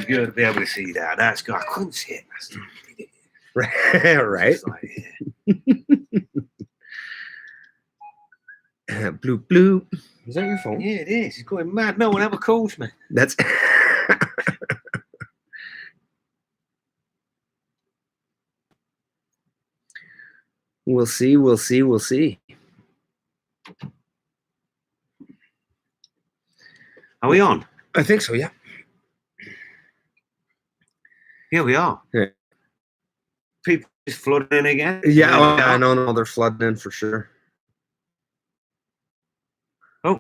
be good to be able to see that. That's good. I couldn't see it. Right. Like, Bloop, bloop. Is that your phone? yeah, it is. It's going mad. No one ever calls me. That's... We'll see. We'll see. We'll see. Are we on? I think so, yeah. Yeah, we are. Yeah. People just flooding in again. Yeah, oh, yeah, I know. No, they're flooding in for sure. Oh,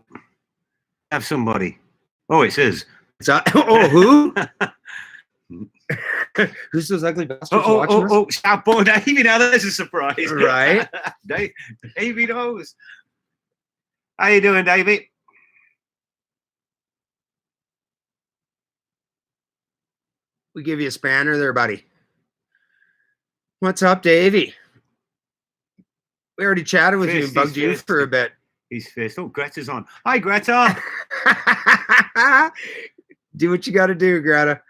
have somebody. Oh, it says. Oh, who? Who's those ugly bastards watching us? Shout boy Davey. Now there's a surprise. Right. Davey knows. How you doing, Davey? We give you a spanner there, buddy. What's up, Davey? We already chatted with you and bugged you for a bit. He's fist. Oh, Greta's on. Hi, Greta. Do what you got to do, Greta.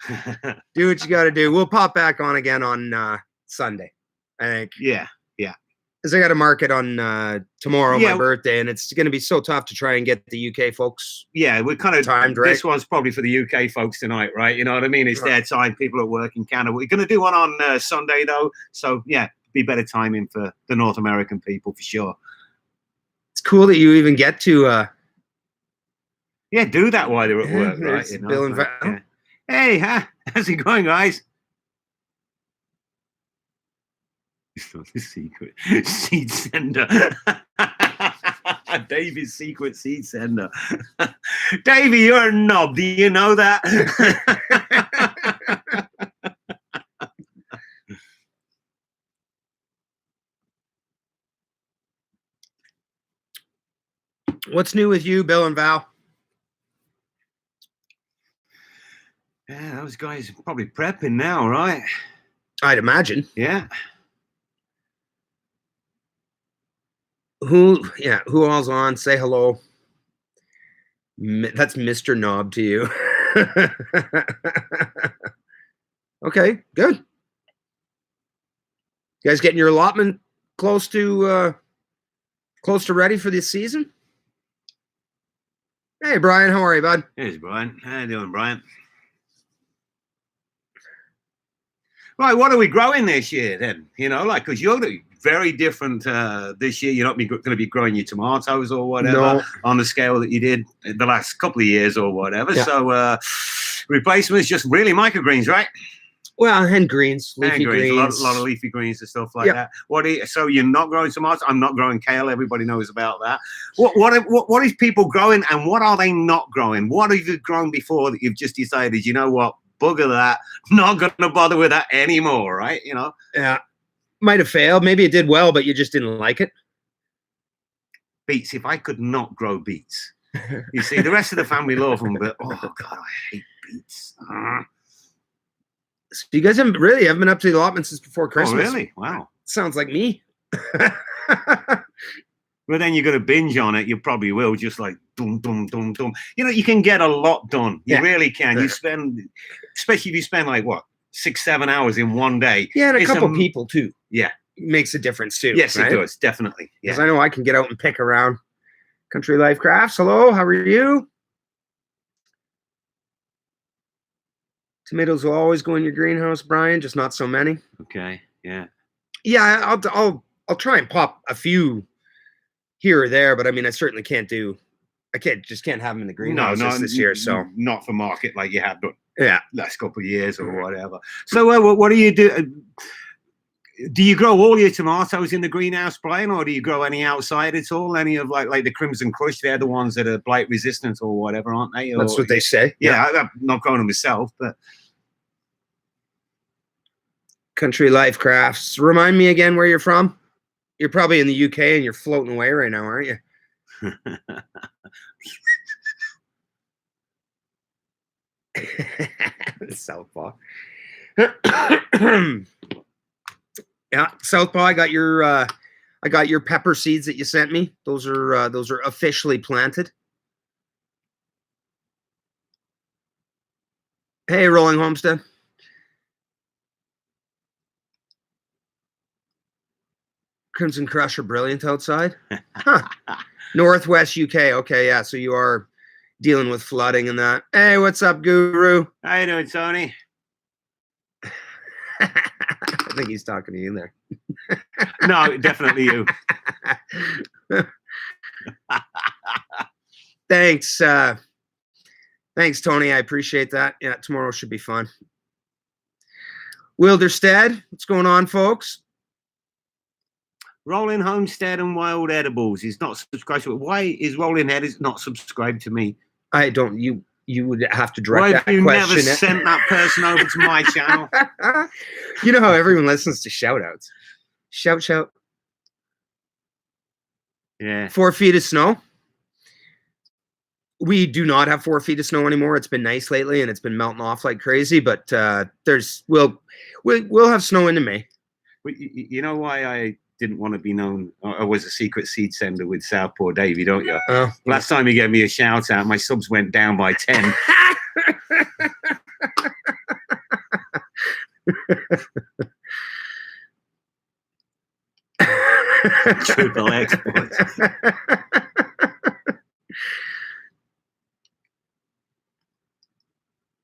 Do what you got to do. We'll pop back on again on Sunday, I think. Yeah. Because I got to mark it on tomorrow, my birthday, and it's going to be so tough to try and get the UK folks. Yeah, we're kind of timed, right? This one's probably for the UK folks tonight, right? You know what I mean? It's their time. People at work in Canada. We're going to do one on Sunday, though. So, yeah, be better timing for the North American people, for sure. It's cool that you even get to... yeah, do that while they're at work, right? You know, Bill and Val. Hey, how's it going, guys? It's not a secret seed sender. Davy's secret seed sender. Davy, you're a knob. Do you know that? What's new with you, Bill and Val? Yeah, those guys are probably prepping now, right? I'd imagine. Yeah. Who all's on? Say hello. That's Mr. Knob to you. Okay, good. You guys getting your allotment close to ready for this season? Hey, Brian, how are you, bud? Hey, Brian. How you doing, Brian? Right, what are we growing this year then? You know, like, because you're very different this year. You're not going to be growing your tomatoes or whatever on the scale that you did the last couple of years or whatever. Yeah. So replacement is just really microgreens, right? Well, and greens, leafy greens. A lot of leafy greens and stuff like that. So you're not growing tomatoes? I'm not growing kale. Everybody knows about that. What is people growing, and what are they not growing? What have you grown before that you've just decided, you know what, bugger that, not going to bother with that anymore, right? You know? Yeah. Might have failed. Maybe it did well, but you just didn't like it. Beets. If I could not grow beets. You see, the rest of the family love them, but, oh, God, I hate beets. So you guys haven't been up to the allotment since before Christmas. Oh, really? Wow. Sounds like me. But then you're going to binge on it. You probably will, just like dum, dum, dum, dum. You know, you can get a lot done. You really can. You spend, especially if you spend like, 6-7 hours in one day. Yeah, and a couple of people too. Yeah. Makes a difference too. Yes, right? It does. Definitely. Because I know I can get out and pick around. Country Life Crafts. Hello, how are you? Tomatoes will always go in your greenhouse, Brian, just not so many. Okay. Yeah. Yeah, I'll try and pop a few here or there, but I mean, I certainly can't have them in the greenhouse this year. So not for market like you have done. Yeah, last couple of years or whatever. So what do you do? Do you grow all your tomatoes in the greenhouse, Brian, or do you grow any outside at all? Any of like the Crimson Crush? They're the ones that are blight resistant or whatever, aren't they? That's what they say. Yeah, I'm not growing them myself, but Country Life Crafts. Remind me again where you're from. You're probably in the UK and you're floating away right now, aren't you? Southpaw. Yeah, Southpaw. I got your pepper seeds that you sent me. Those are officially planted. Hey, Rolling Homestead. Crimson Crush are brilliant outside. Huh. Northwest UK. Okay, yeah. So you are dealing with flooding and that. Hey, what's up, Guru? How you doing, Tony? I think he's talking to you there. No, definitely you. Thanks. Thanks, Tony. I appreciate that. Yeah, tomorrow should be fun. Wilderstead, what's going on, folks? Rolling Homestead and Wild Edibles. He's not subscribed to it. Why is Rolling Head not subscribed to me? I don't. You would have to direct Why that have you question. never sent that person over to my channel? You know how everyone listens to shout-outs. Shout. Yeah. 4 feet of snow. We do not have 4 feet of snow anymore. It's been nice lately, and it's been melting off like crazy. But we'll have snow into May. You know why I didn't want to be known? I was a secret seed sender with Southpaw Davey, don't you? Last time he gave me a shout out, my subs went down by 10. Triple export.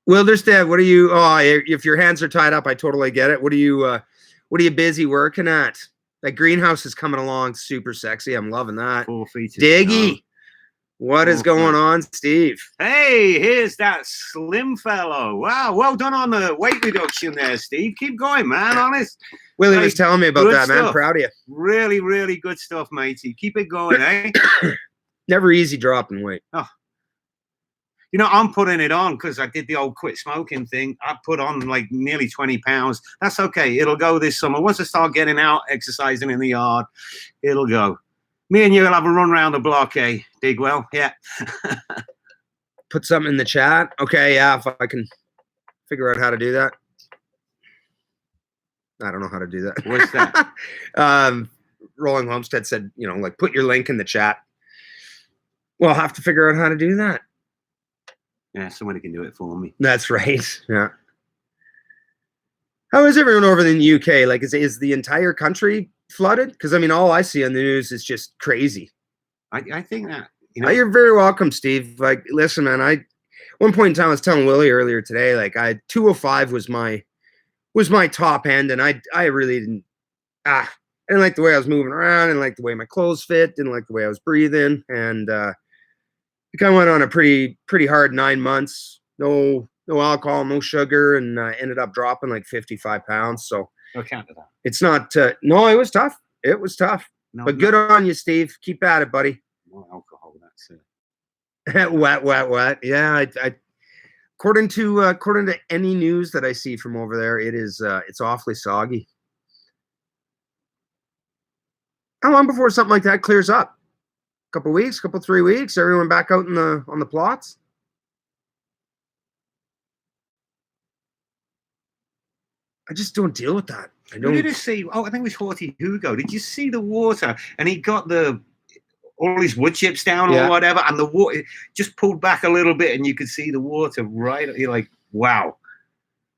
Wilderstead, what are you? Oh, if your hands are tied up, I totally get it. What are you busy working at? That greenhouse is coming along super sexy. I'm loving that. 4 feet. Diggy. What is going on, Steve? Hey, here's that slim fellow. Wow, well done on the weight reduction there, Steve. Keep going, man, honest. Willie was telling me about that, man. Proud of you. Really, really good stuff, matey. Keep it going, eh? Never easy dropping weight. Oh. You know, I'm putting it on because I did the old quit smoking thing. I put on like nearly 20 pounds. That's okay. It'll go this summer. Once I start getting out, exercising in the yard, it'll go. Me and you will have a run around the block, eh, Digwell? Yeah. Put something in the chat. Okay, yeah, if I can figure out how to do that. I don't know how to do that. What's that? Rolling Homestead said, like put your link in the chat. Well, I'll have to figure out how to do that. Yeah, somebody can do it for me. That's right. Yeah. How is everyone over in the UK? Like, is the entire country flooded? Because, I mean, all I see on the news is just crazy. I think that, you're very welcome, Steve. Like, listen, man, one point in time, I was telling Willie earlier today, like, 205 was my top end, and I really didn't, I didn't like the way I was moving around, didn't like the way my clothes fit, didn't like the way I was breathing, and, I kind of went on a pretty hard 9 months. No alcohol, no sugar, and ended up dropping like 55 pounds. So no count to that. It's not. No, it was tough. It was tough. No, but good on you, Steve. Keep at it, buddy. No alcohol. That's it. Wet. Yeah. I according to any news that I see from over there, it is. It's awfully soggy. How long before something like that clears up? Couple weeks, 3 weeks, everyone back out on the plots. I just don't deal with that. I don't. Who did you see? Oh, I think it was Horty Hugo. Did you see the water? And he got all his wood chips down or whatever, and the water just pulled back a little bit, and you could see the water right. You're like, wow,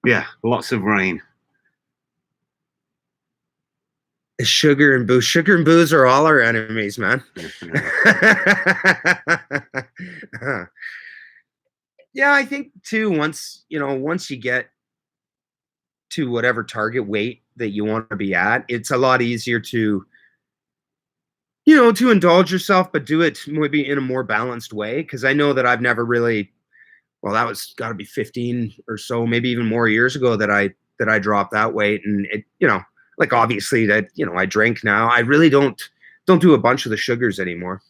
yeah, lots of rain. Sugar and booze are all our enemies, man. Yeah, I think too, once you get to whatever target weight that you want to be at, it's a lot easier to indulge yourself, but do it maybe in a more balanced way. Because I know that I've never really, that was got to be 15 or so, maybe even more years ago that I dropped that weight, and it, like obviously that, I drink now. I really don't do a bunch of the sugars anymore.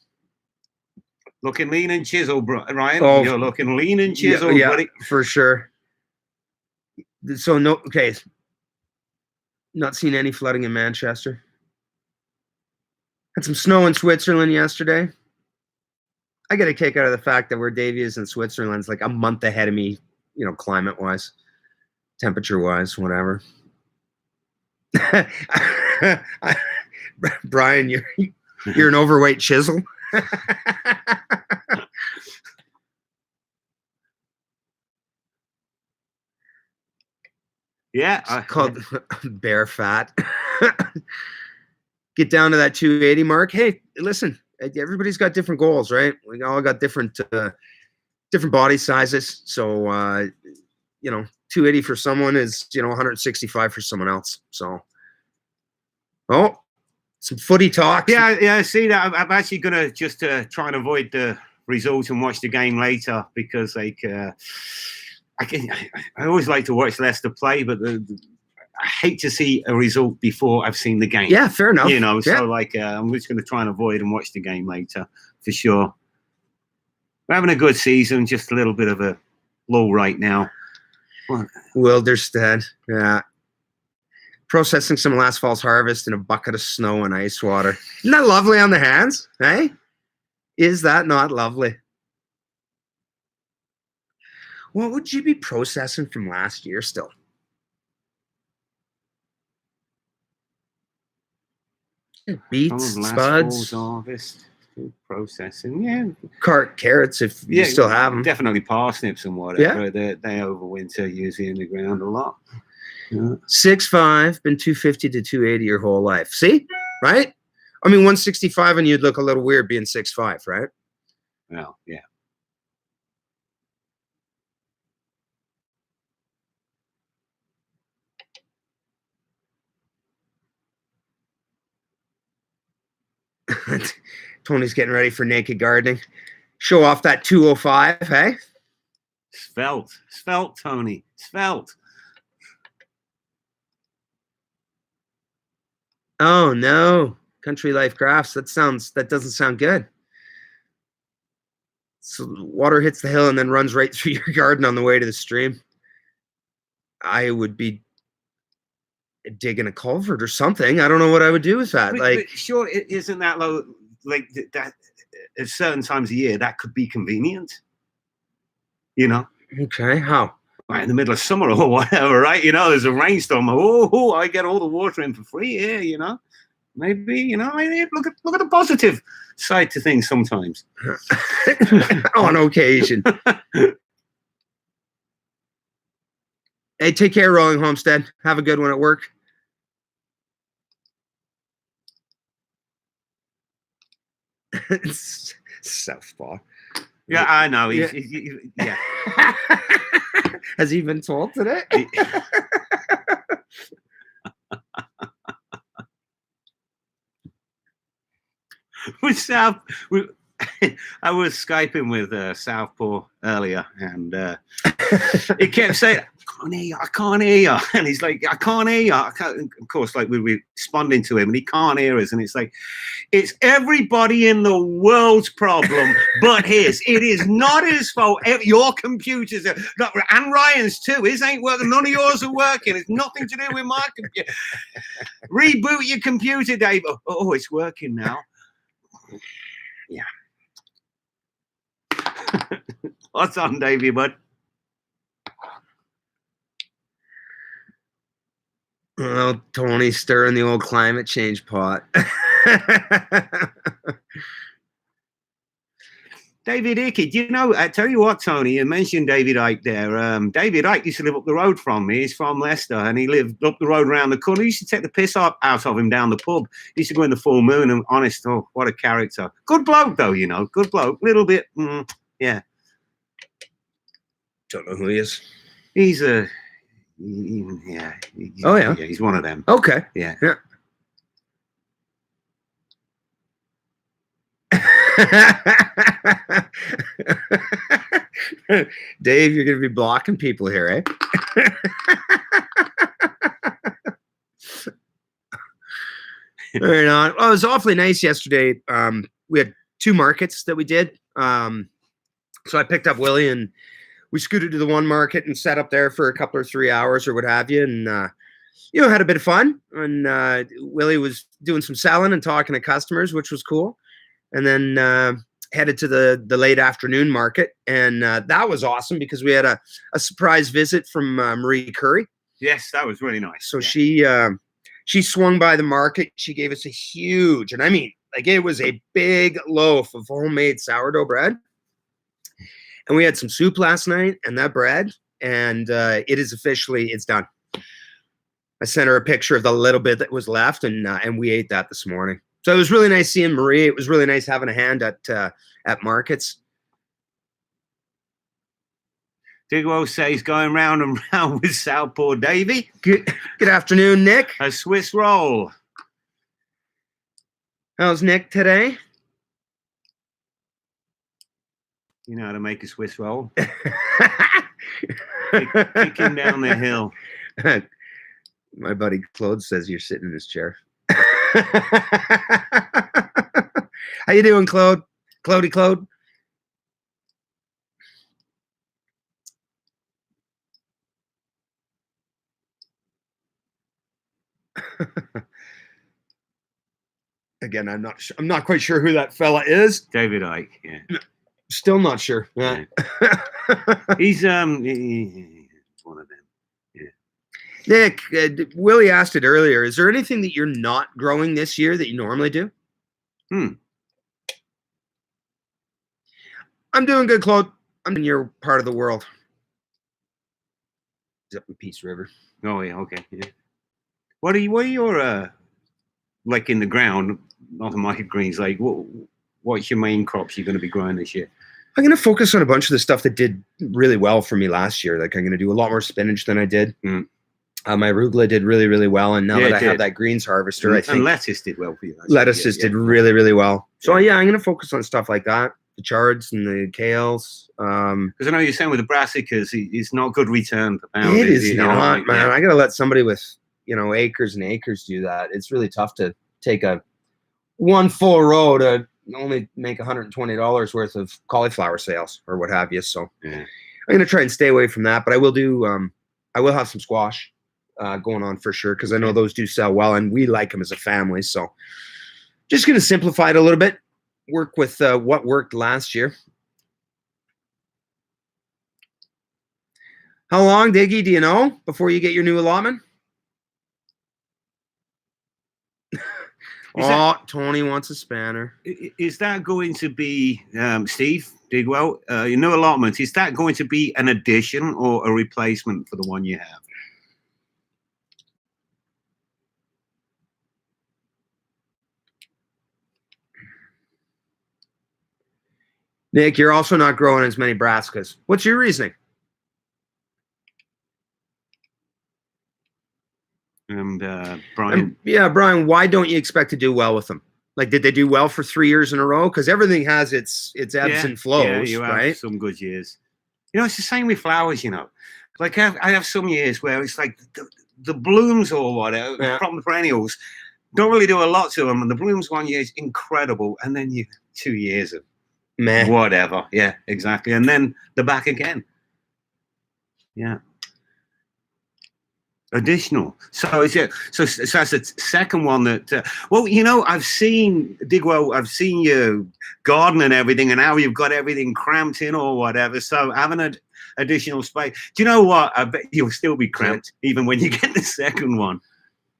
Looking lean and chiseled, Ryan. Oh, you're looking lean and chiseled, buddy. For sure. So okay. Not seen any flooding in Manchester. Had some snow in Switzerland yesterday. I get a kick out of the fact that where Davey is in Switzerland is like a month ahead of me, climate-wise, temperature-wise, whatever. Brian, you're an overweight chisel. Yeah. It's called bear fat. Get down to that 280 mark. Hey, listen, everybody's got different goals, right? We all got different body sizes. So, 280 for someone is, 165 for someone else. So, some footy talk. Yeah, I see that. I'm actually going to just try and avoid the result and watch the game later because, like, I always like to watch Leicester play, but I hate to see a result before I've seen the game. Yeah, fair enough. So like, I'm just going to try and avoid and watch the game later for sure. We're having a good season, just a little bit of a lull right now. Wilderstead, yeah. Processing some last fall's harvest in a bucket of snow and ice water. Isn't that lovely on the hands? Hey? Is that not lovely? What would you be processing from last year still? Beets, spuds, harvest, processing, yeah. Carrots if you still have them. Definitely parsnips and whatever. Yeah. They overwinter usually in the ground a lot. Yeah. 6'5", been 250 to 280 your whole life. See? Right? I mean, 165 and you'd look a little weird being 6'5", right? Well, yeah. Tony's getting ready for naked gardening. Show off that 205, hey? Svelte, Tony, svelte. Oh no, Country Life Crafts. That doesn't sound good. So water hits the hill and then runs right through your garden on the way to the stream. I would be digging a culvert or something. I don't know what I would do with that. But sure, isn't that low? Like that at certain times of year, that could be convenient. Okay, how? Right in the middle of summer or whatever, right? There's a rainstorm. Oh, I get all the water in for free here. Maybe look at the positive side to things sometimes. On occasion. Hey, take care, Rolling Homestead. Have a good one at work. Southpaw. Yeah, I know. Yeah. Has he been told today? I was Skyping with Southpaw earlier, and he kept saying, I can't hear you. And he's like, I can't hear you. Of course, like we're responding to him, and he can't hear us. And it's like, it's everybody in the world's problem but his. It is not his fault. Your computers are not, and Ryan's too. His ain't working. None of yours are working. It's nothing to do with my computer. Reboot your computer, Dave. Oh, it's working now. Yeah. What's on, Davey, bud? Well, Tony's stirring the old climate change pot. David Icke, I tell you what, Tony, you mentioned David Icke there. David Icke used to live up the road from me. He's from Leicester, and he lived up the road around the corner. He used to take the piss out of him down the pub. He used to go in the full moon, and honest, oh, what a character. Good bloke, though, good bloke. Little bit, yeah. Don't know who he is. He's a... Yeah. Yeah, he's one of them. Okay. Yeah. Dave, you're going to be blocking people here, eh? Right on. Well, it was awfully nice yesterday. We had 2 markets that we did. So I picked up Willie and we scooted to the one market and sat up there for a couple or 3 hours or what have you. And, had a bit of fun. And Willie was doing some selling and talking to customers, which was cool. And then headed to the late afternoon market. And that was awesome because we had a surprise visit from Marie Curry. Yes, that was really nice. So she swung by the market. She gave us a huge, and I mean, like it was a big loaf of homemade sourdough bread. And we had some soup last night and that bread, and it's done. I sent her a picture of the little bit that was left, and we ate that this morning. So it was really nice seeing Marie. It was really nice having a hand at markets. Digwell says going round and round with Southpaw Davy. Good afternoon, Nick. A Swiss roll. How's Nick today? You know how to make a Swiss roll? Kicking down the hill. My buddy Claude says you're sitting in his chair. How you doing, Claude? Claude? Again, I'm not quite sure who that fella is. David Icke, yeah. Still not sure. Yeah. He's one of them. Yeah. Nick, Willie asked it earlier. Is there anything that you're not growing this year that you normally do? I'm doing good, Claude. I'm in your part of the world. He's up in Peace River. Oh yeah, okay. Yeah. What are your like in the ground, not the market greens? Like what's your main crops you're going to be growing this year? I'm going to focus on a bunch of the stuff that did really well for me last year. Like I'm going to do a lot more spinach than I did. My arugula did really, really well, and now that I have that greens harvester, I think lettuce did well for you. Lettuce did really, really well. So yeah, I'm going to focus on stuff like that. The chards and the kales. Because I know you're saying with the brassicas, it's not good return per pound. It is not, man. I got to let somebody with acres and acres do that. It's really tough to take one full row to only make $120 worth of cauliflower sales or what have you. So I'm going to try and stay away from that, but I will do. I will have some squash going on for sure because I know those do sell well, and we like them as a family. So just going to simplify it a little bit. Work with what worked last year. How long, Diggy, do you know, before you get your new allotment? Tony wants a spanner. Is that going to be, Steve Digwell, your new allotment, is that going to be an addition or a replacement for the one you have? Nick, you're also not growing as many brassicas. What's your reasoning? And Brian. Brian, why don't you expect to do well with them? Like, did they do well for 3 years in a row? Because everything has its ebbs and flows, yeah, you right? Have some good years. It's the same with flowers, Like I have some years where it's like the blooms or whatever from the perennials don't really do a lot to them, and the blooms one year is incredible, and then 2 years of meh. Whatever. Yeah, exactly. And then they're back again. Yeah. Additional. So that's the second one that I've seen Digwell, I've seen you garden and everything, and now you've got everything cramped in or whatever. So having an additional space. Do you know what? I bet you'll still be cramped even when you get the second one.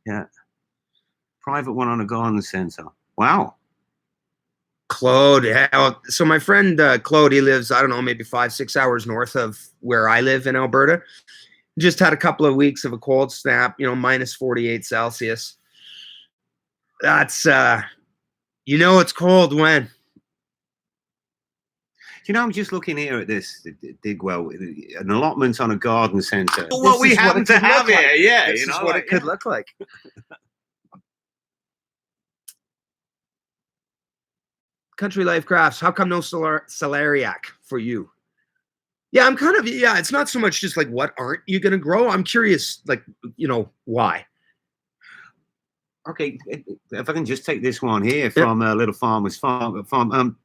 Yeah. Private one on a garden center. Wow. Claude. So my friend Claude, he lives, I don't know, maybe 5-6 hours north of where I live in Alberta. Just had a couple of weeks of a cold snap, minus 48 Celsius. That's, it's cold when. I'm just looking here at this, Digwell, an allotment on a garden centre. What we happen to have here, yeah. This is what it could look like. Country Life Crafts, how come no celeriac for you? Yeah, I'm kind of, it's not so much just like, what aren't you going to grow? I'm curious, like, why? Okay, if I can just take this one here from Little Farmer's Farm.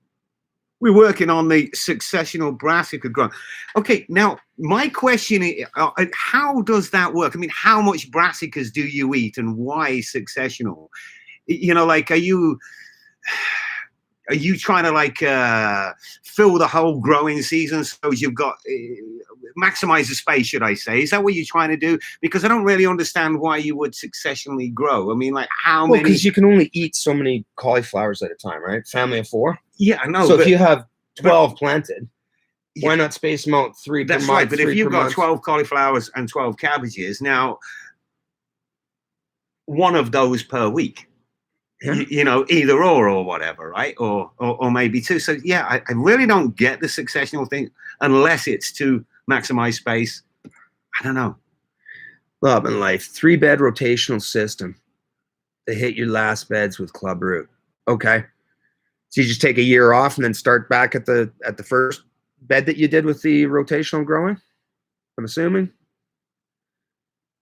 We're working on the successional brassica growth. Okay, now my question is, how does that work? I mean, how much brassicas do you eat, and why successional? Like, are you trying to fill the whole growing season so you've got maximize the space, should I say? Is that what you're trying to do? Because I don't really understand why you would successionally grow. I mean, like how many? Because you can only eat so many cauliflowers at a time, right? Family of 4. Yeah, I know. So if you have 12 planted, why not space them out 3 per month? That's right. But if you've got 12 cauliflowers and 12 cabbages, now one of those per week. Yeah. You know, either or whatever, right? Or maybe two. So yeah, I really don't get the successional thing unless it's to maximize space. I don't know. Love and life, 3-bed rotational system. They hit your last beds with club root. Okay. So you just take a year off and then start back at the first bed that you did with the rotational growing, I'm assuming.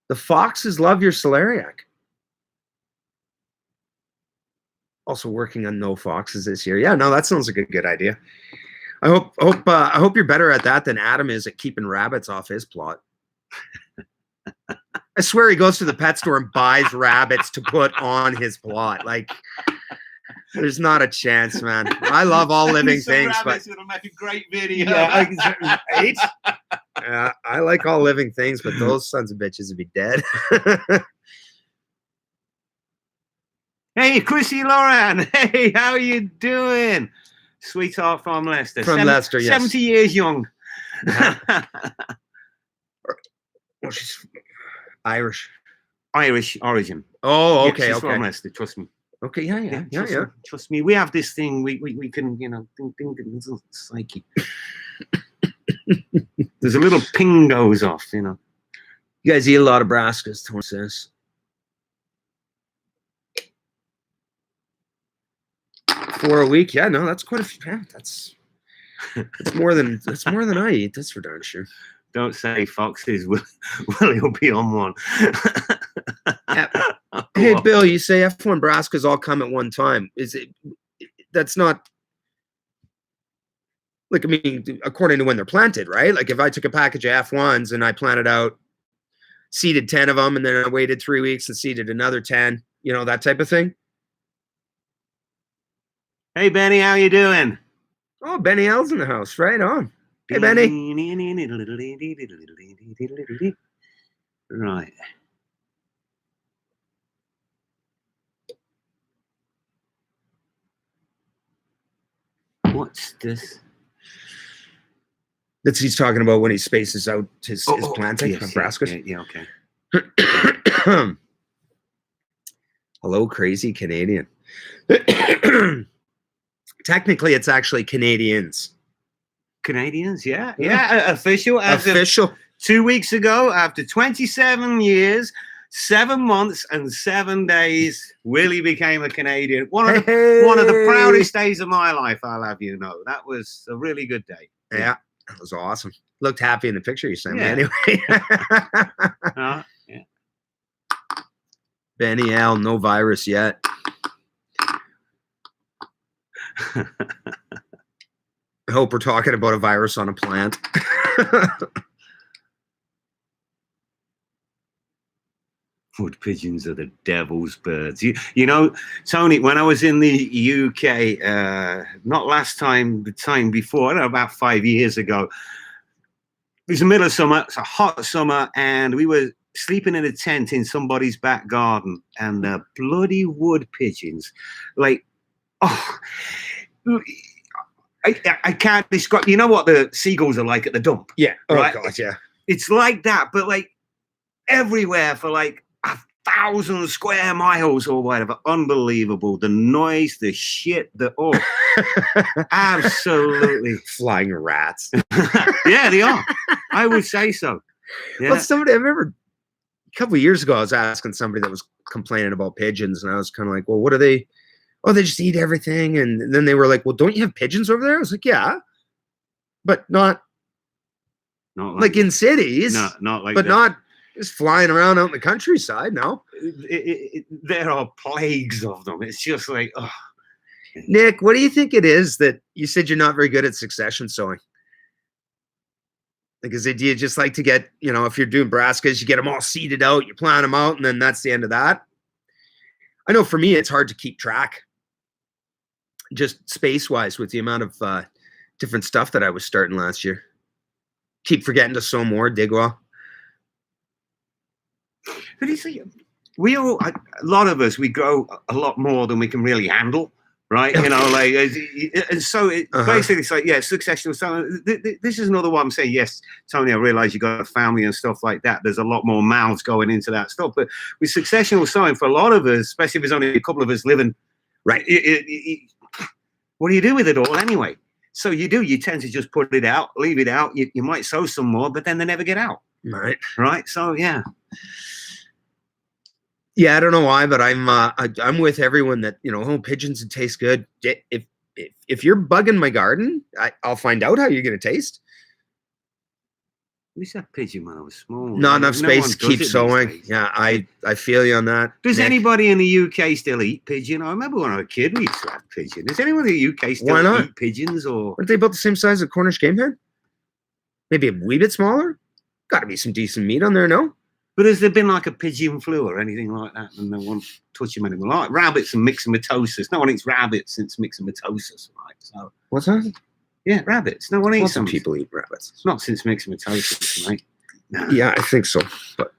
The foxes love your celeriac. Also working on no foxes this year. Yeah, no, that sounds like a good idea. I hope you're better at that than Adam is at keeping rabbits off his plot. I swear he goes to the pet store and buys rabbits to put on his plot. Like, there's not a chance, man. I love all living things, but it'll make a great video. Yeah, right? Yeah, I like all living things, but those sons of bitches would be dead. Hey, Chrissy Loran. Hey, how you doing? Sweetheart from Leicester. Leicester, yes. 70 years young. Well, she's Irish. Irish origin. Oh, okay, she's okay. from Leicester, trust me. Okay, yeah. Trust me. We have this thing. We can, you know, think psyche. There's a little ping goes off, you know. You guys eat a lot of brassicas, Torn says. 4 a week, yeah, no, that's quite a few. Yeah, that's more than I eat. That's for darn sure. Don't say foxes. Willie will be on one. Yeah. Hey, Bill, you say F1 brassicas all come at one time. Is it? That's not. Like, I mean, according to when they're planted, right? Like, if I took a package of F1s and I planted out, seeded 10 of them, and then I waited 3 weeks and seeded another 10, you know, that type of thing. Hey, Benny, how you doing? Oh, Benny L's in the house. Right on. Hey, Benny. Right. What's this? That's he's talking about when he spaces out his planting yes, of brassicas. Yeah, okay. Hello, crazy Canadian. Technically, it's actually Canadians. Canadians, yeah. Official. Official. 2 weeks ago, after 27 years, 7 months, and 7 days, Willie became a Canadian. One of the proudest days of my life, I'll have you know. That was a really good day. Yeah, that was awesome. Looked happy in the picture you sent me anyway. Yeah. Benny L, no virus yet. I hope we're talking about a virus on a plant. Wood pigeons are the devil's birds. You know, Tony, when I was in the UK, not last time, the time before, I don't know, about 5 years ago, it was the middle of summer, it's a hot summer, and we were sleeping in a tent in somebody's back garden, and the bloody wood pigeons, like, oh, I can't describe. You know what the seagulls are like at the dump? Yeah. Right? Oh, God, yeah. It's like that, but like everywhere for like 1,000 square miles or whatever. Unbelievable. The noise, the shit, absolutely. Flying rats. Yeah, they are. I would say so. Yeah. Well, I remember a couple of years ago, I was asking somebody that was complaining about pigeons, and I was kind of like, well, what are they? Oh, they just eat everything. And then they were like, well, don't you have pigeons over there? I was like, yeah, but not like in cities. No, not like but that. not just flying around out in the countryside. No. There are plagues of them. It's just like, oh. Nick, what do you think it is that you said you're not very good at succession sowing? Like, do you just like to get, you know, if you're doing brassicas, you get them all seeded out, you plant them out, and then that's the end of that? I know for me, it's hard to keep track, just space-wise, with the amount of different stuff that I was starting last year. Keep forgetting to sow more, dig well. But you see, a lot of us, we grow a lot more than we can really handle. right? You know, like, and so it basically it's like, yeah, successional sowing. This is another one I'm saying. Yes, Tony, I realize you got a family and stuff like that. There's a lot more mouths going into that stuff. But with successional sowing, for a lot of us, especially if there's only a couple of us living, right? What do you do with it all anyway? So you tend to just put it out, leave it out. You might sow some more, but then they never get out. Right. So yeah. Yeah, I don't know why, but I'm with everyone that, you know, oh, pigeons would taste good. If you're bugging my garden, I'll find out how you're gonna taste. We said pigeon when I was small. Not enough space to keep sowing. Yeah, I feel you on that. Does anybody in the UK still eat pigeon? I remember when I was a kid, we used to have pigeon. Does anyone in the UK still eat pigeons? Or aren't they about the same size as a Cornish game hen? Maybe a wee bit smaller? Got to be some decent meat on there, no? But has there been like a pigeon flu or anything like that? And no one touch them anymore. Like rabbits and myxomatosis. No one eats rabbits since myxomatosis, right? So what's that? Yeah, rabbits. No one eats them. Lots of people eat rabbits. It's not since myxomatosis, right? No. Yeah, I think so. But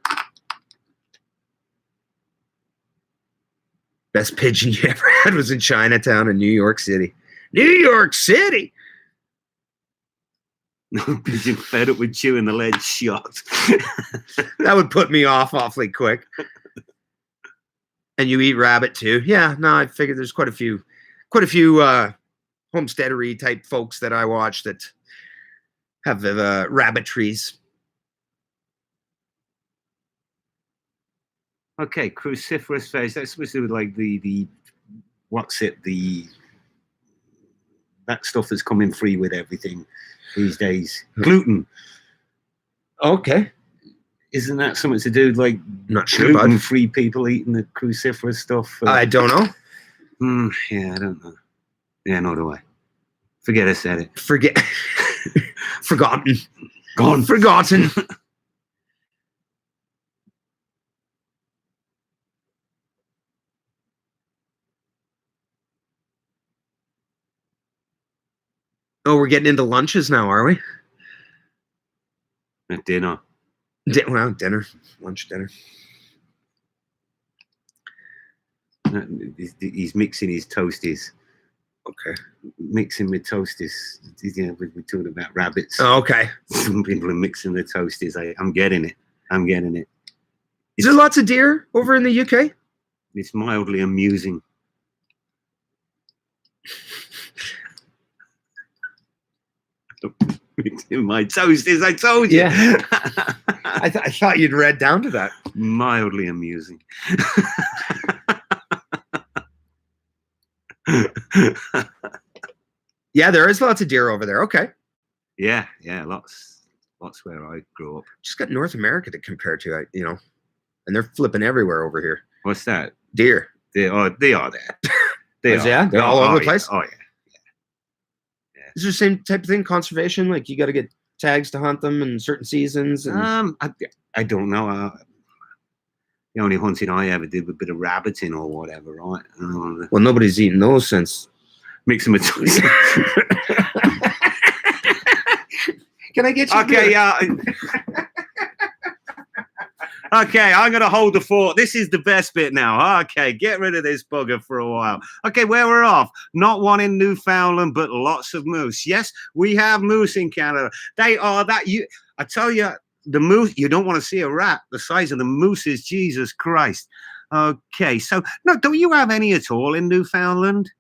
best pigeon you ever had was in Chinatown in New York City. New York City. No pigeon fed up with chewing the lead shut. That would put me off awfully quick. And you eat rabbit too? Yeah, no, I figured there's quite a few homesteadery type folks that I watch that have rabbit trees. Okay, cruciferous phase. That's supposed to be like the what's it? That stuff that's coming free with everything these days. Gluten. Okay. Isn't that something to do with, like, not sure, gluten-free people eating the cruciferous stuff? I don't know. Yeah, I don't know. Yeah, nor do I. Forget I said it. Forgotten. Gone. Forgotten. Oh, we're getting into lunches now, are we? At dinner. Well, dinner. Lunch, dinner. He's mixing his toasties. Okay. Mixing with toasties. Yeah, we're talking about rabbits. Oh, okay. Some people are mixing the toasties. I'm getting it. Is there lots of deer over in the UK? It's mildly amusing. In my toasties, I told you. Yeah. I thought you'd read down to that. Mildly amusing. Yeah, there is lots of deer over there. Okay. Yeah, lots where I grew up. Just got North America to compare to, and they're flipping everywhere over here. What's that? Deer. They are there. They're all over the place. Oh yeah. Is there the same type of thing? Conservation, like you got to get tags to hunt them in certain seasons. And... I don't know. The only hunting I ever did was a bit of rabbiting or whatever, right? Well, nobody's eaten those since. Mix them with. Can I get you? Okay, yeah. Okay, I'm going to hold the fort. This is the best bit now. Okay, get rid of this bugger for a while. Okay, where we're off. Not one in Newfoundland, but lots of moose. Yes, we have moose in Canada. They are that. I tell you, the moose, you don't want to see a rat. The size of the moose is Jesus Christ. Okay, so, no, don't you have any at all in Newfoundland?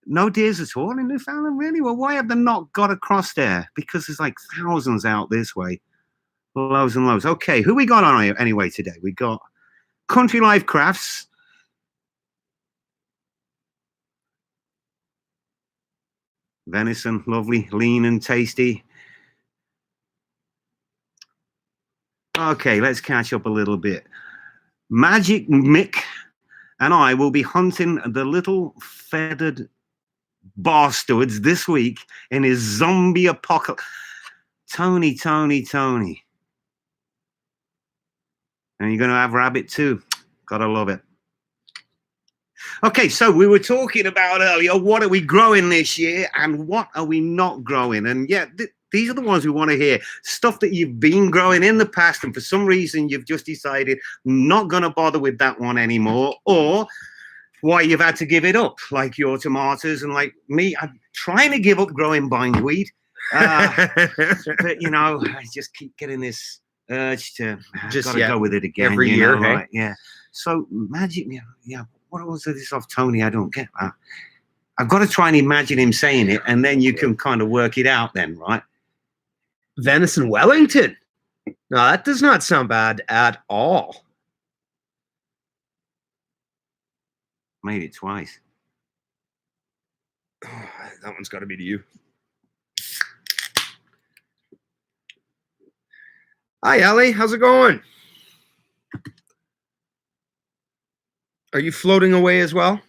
No deers at all in Newfoundland, really? Well, why have they not got across there? Because there's like thousands out this way. Loads and loads. Okay, who we got on anyway today? We got Country Life Crafts. Venison, lovely, lean and tasty. Okay, let's catch up a little bit. Magic Mick and I will be hunting the little feathered bastards this week in his zombie apocalypse. Tony. And you're going to have rabbit too. Gotta love it. Okay, so we were talking about earlier, what are we growing this year and what are we not growing? And yeah, these are the ones we want to hear. Stuff that you've been growing in the past and for some reason you've just decided not going to bother with that one anymore. Or why you've had to give it up, like your tomatoes, and like me, I'm trying to give up growing bindweed, but you know, I just keep getting this urge to Just, gotta yeah, go with it again. every you year, know, hey? like, yeah. So magic, yeah. What was this off Tony? I don't get that. I've got to try and imagine him saying it, and then you can kind of work it out. Then, right? Venison Wellington. No, that does not sound bad at all. Made it twice. Oh, that one's got to be to you. Hi, Ellie. How's it going? Are you floating away as well?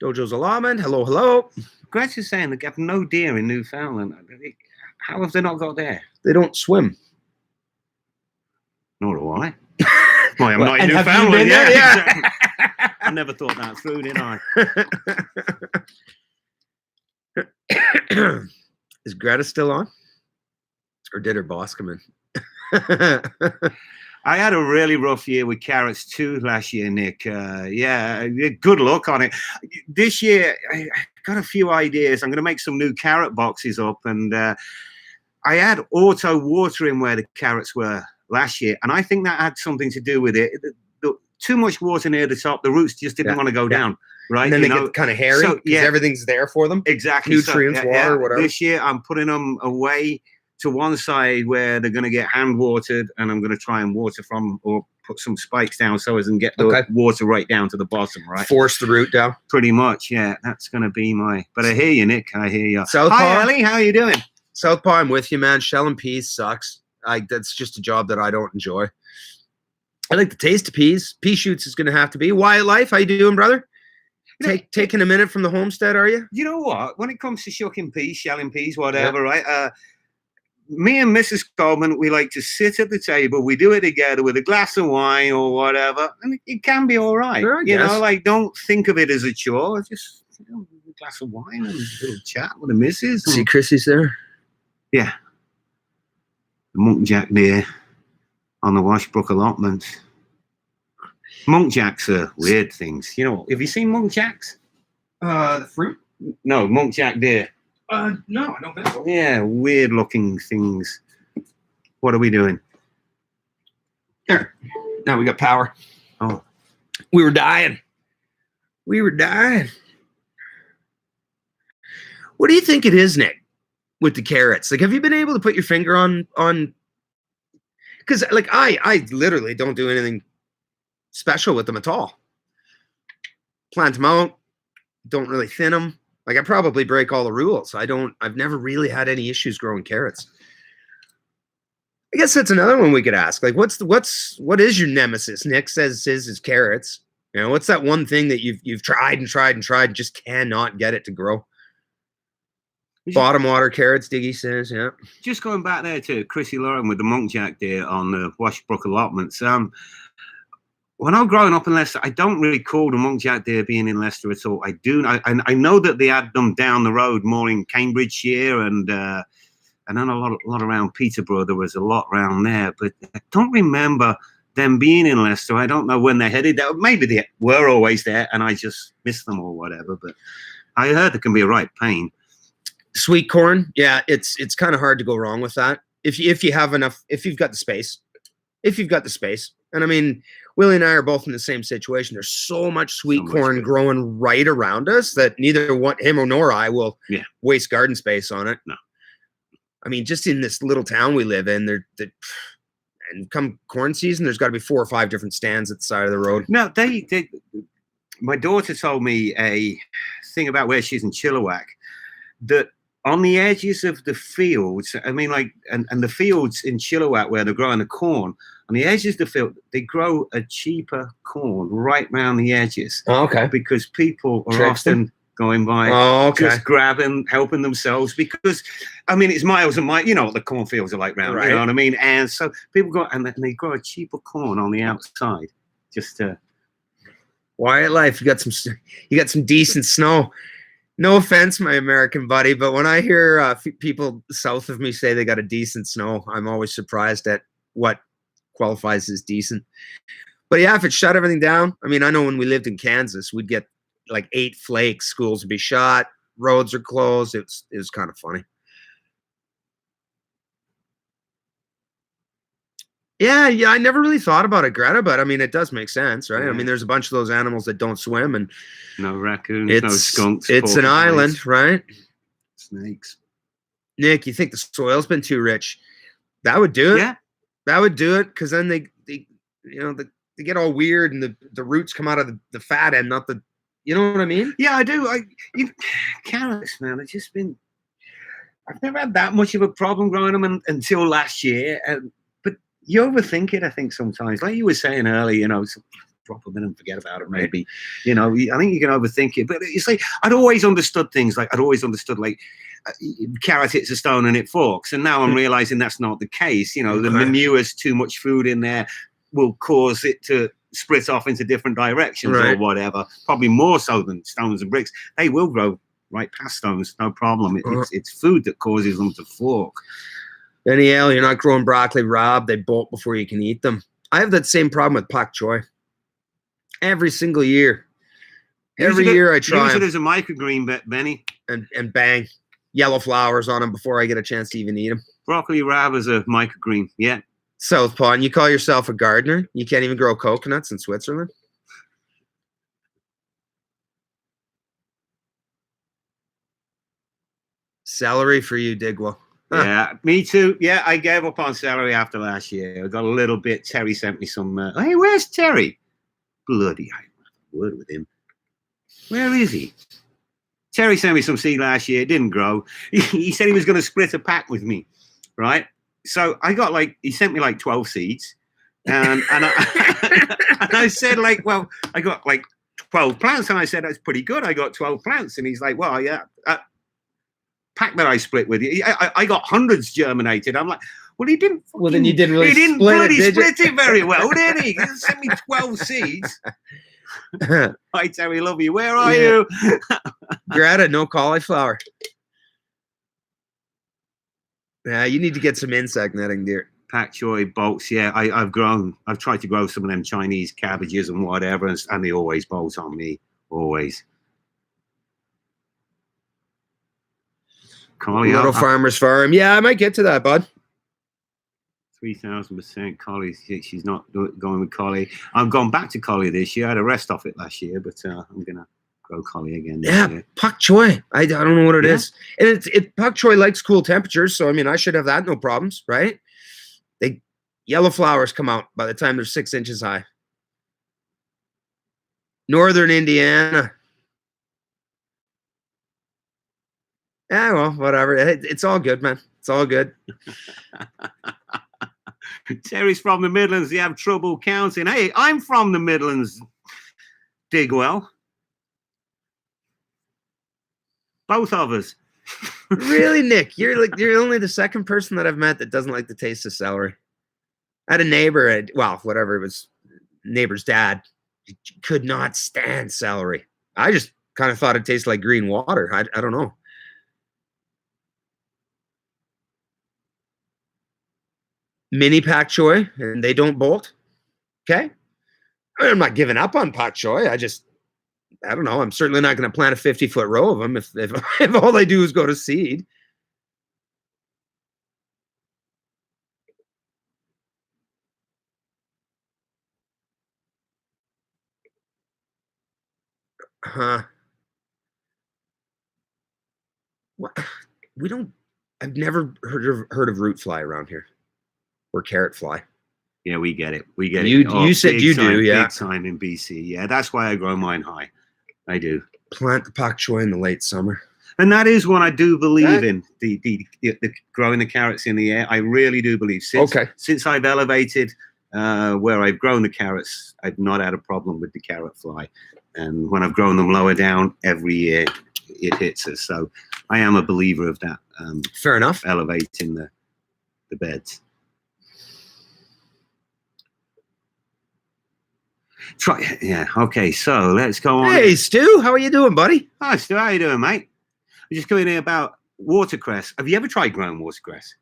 Dojo's allotment. Hello, hello. Gretch is saying they have no deer in Newfoundland. How have they not got there? They don't swim. Nor do I. Well, I'm Well, not in and have you Newfoundland. been there? Yeah. Yeah. exactly. I never thought that through, did I? Is Greta still on? Or did her boss come in? I had a really rough year with carrots too last year, Nick. Yeah, good luck on it. This year, I got a few ideas. I'm going to make some new carrot boxes up, and I had auto watering where the carrots were last year, and I think that had something to do with it. Too much water near the top, the roots just didn't want to go down, right? And then they get kind of hairy because everything's there for them. Exactly. Nutrients, water, whatever. This year, I'm putting them away to one side where they're going to get hand watered, and I'm going to try and water from or put some spikes down so as I can get the water right down to the bottom, right? Force the root down. Pretty much, yeah. That's going to be my. But I hear you, Nick. I hear you. Southpaw. Hi, Ellie. How are you doing? Southpaw, I'm with you, man. Shell and peas sucks. That's just a job that I don't enjoy. I like the taste of peas. Pea shoots is going to have to be. Wyatt Life, how you doing, brother? Taking a minute from the homestead, are you? You know what? When it comes to shucking peas, shelling peas, whatever, right? Me and Mrs. Coleman, we like to sit at the table. We do it together with a glass of wine or whatever, and it can be all right. Sure, you know, like don't think of it as a chore. Just a glass of wine and a little chat with the missus. See, Chrissy's there. Yeah, the muntjac deer on the Washbrook allotment. Muntjacks are weird things. You know, have you seen muntjacks? The fruit? No, muntjac deer. No, I don't think so. Yeah, weird looking things. What are we doing? There. Now we got power. Oh. We were dying. We were dying. What do you think it is, Nick, with the carrots? Like, have you been able to put your finger on because like I literally don't do anything special with them at all. Plant them out, don't really thin them. Like I probably break all the rules. I've never really had any issues growing carrots. I guess that's another one we could ask. Like what is your nemesis? Nick says his carrots. You know, what's that one thing that you've tried and tried and tried and just cannot get it to grow? Bottom water carrots, Diggy says, yeah. Just going back there to Chrissy Lauren with the muntjac deer on the Washbrook allotments. When I was growing up in Leicester, I don't recall the muntjac deer being in Leicester at all. I know that they had them down the road more in Cambridgeshire and then a lot around Peterborough. There was a lot around there, but I don't remember them being in Leicester. I don't know when they headed there. Maybe they were always there and I just missed them or whatever. But I heard there can be a right pain. Sweet corn, yeah, it's kind of hard to go wrong with that if you have enough, if you've got the space. And I mean, Willie and I are both in the same situation. There's so much sweet corn growing right around us that neither him nor I will waste garden space on it. No. I mean, just in this little town we live in, and come corn season, there's got to be 4 or 5 different stands at the side of the road. No, my daughter told me a thing about where she's in Chilliwack, that on the edges of the fields, I mean, like, and the fields in Chilliwack where they're growing the corn, on the edges of the field, they grow a cheaper corn right around the edges. Oh, okay. Because people are often going by, just grabbing, helping themselves. Because, I mean, it's miles and miles. You know what the cornfields are like round, you know what I mean? And so people go, and they grow a cheaper corn on the outside. Just Wyatt Life, you got some decent snow. No offense, my American buddy, but when I hear people south of me say they got a decent snow, I'm always surprised at what qualifies as decent. But yeah, if it shut everything down, I mean, I know when we lived in Kansas, we'd get like 8 flakes. Schools would be shut. Roads are closed. It was kind of funny. Yeah, I never really thought about it, Greta, but I mean, it does make sense, right? Yeah. I mean, there's a bunch of those animals that don't swim, and no raccoons, no skunks. It's an island, right? Snakes. Nick, you think the soil's been too rich? That would do it. Yeah, that would do it, because then they they get all weird, and the roots come out of the fat end, not the. You know what I mean? Yeah, I do. Carrots, man. It's just been. I've never had that much of a problem growing them until last year, but you overthink it. I think sometimes, like you were saying earlier, drop them in and forget about it. Maybe, I think you can overthink it. But it's like I'd always understood things. Like carrot hits a stone and it forks, and now I'm realizing that's not the case. The manure's too much food in there will cause it to split off into different directions or whatever. Probably more so than stones and bricks. They will grow right past stones, no problem. It's food that causes them to fork. Danielle, you're not growing broccoli, Rob. They bolt before you can eat them. I have that same problem with pak choi. Every single year. Every year I try. Use it as a microgreen, Benny. And bang. Yellow flowers on them before I get a chance to even eat them. Broccoli Rab is a microgreen, yeah. Southpaw, and you call yourself a gardener? You can't even grow coconuts in Switzerland? Celery for you, Digwell. Huh. Yeah, me too. Yeah, I gave up on celery after last year. I got a little bit. Terry sent me some. Hey, where's Terry? Bloody, I have a word with him. Where is he? Terry sent me some seed last year. It didn't grow. He said he was going to split a pack with me, right? So I got he sent me 12 seeds. And I said, well, I got 12 plants. And I said, that's pretty good. I got 12 plants. And he's like, well, yeah, pack that I split with you. I got hundreds germinated. I'm like, well, he didn't. Well, then you didn't really. He didn't split it very well, did he? He sent me 12 seeds. Hi, Terry, love you. Where are you? Greta, no cauliflower. Yeah, you need to get some insect netting, dear. Pak choi bolts, yeah. I've tried to grow some of them Chinese cabbages and whatever, and they always bolt on me. Always. Collie, Little Farmer's Farm. Yeah, I might get to that, bud. 3,000% collie. She's not going with collie. I've gone back to collie this year. I had a rest off it last year, but I'm gonna grow collie again this year. Pak choi. I don't know what it is. And pak choi likes cool temperatures, so I mean I should have that, no problems, right? Yellow flowers come out by the time they're 6 inches high. Northern Indiana. Yeah, well, whatever. It's all good, man. It's all good. Terry's from the Midlands. You have trouble counting. Hey, I'm from the Midlands. Digwell. Both of us. Really, Nick? You're only the second person that I've met that doesn't like the taste of celery. I had a neighbor, whatever, it was neighbor's dad. He could not stand celery. I just kind of thought it tasted like green water. I don't know. Mini pak choi, and they don't bolt. Okay. I'm not giving up on pak choi. I don't know. I'm certainly not going to plant a 50-foot row of them if all they do is go to seed. What? I've never heard of root fly around here, or carrot fly. Yeah, we get it. We get it. You said you do, yeah. Big time in BC. Yeah, that's why I grow mine high. I do. Plant the pak choi in the late summer. And that is what I do believe in, the growing the carrots in the air. I really do believe. Since I've elevated where I've grown the carrots, I've not had a problem with the carrot fly. And when I've grown them lower down, every year it hits us. So I am a believer of that. Fair enough. Elevating the beds. Okay, so let's go on. Hey, Stu, how are you doing, buddy? Hi, Stu, how you doing, mate? We're just coming here about watercress. Have you ever tried growing watercress?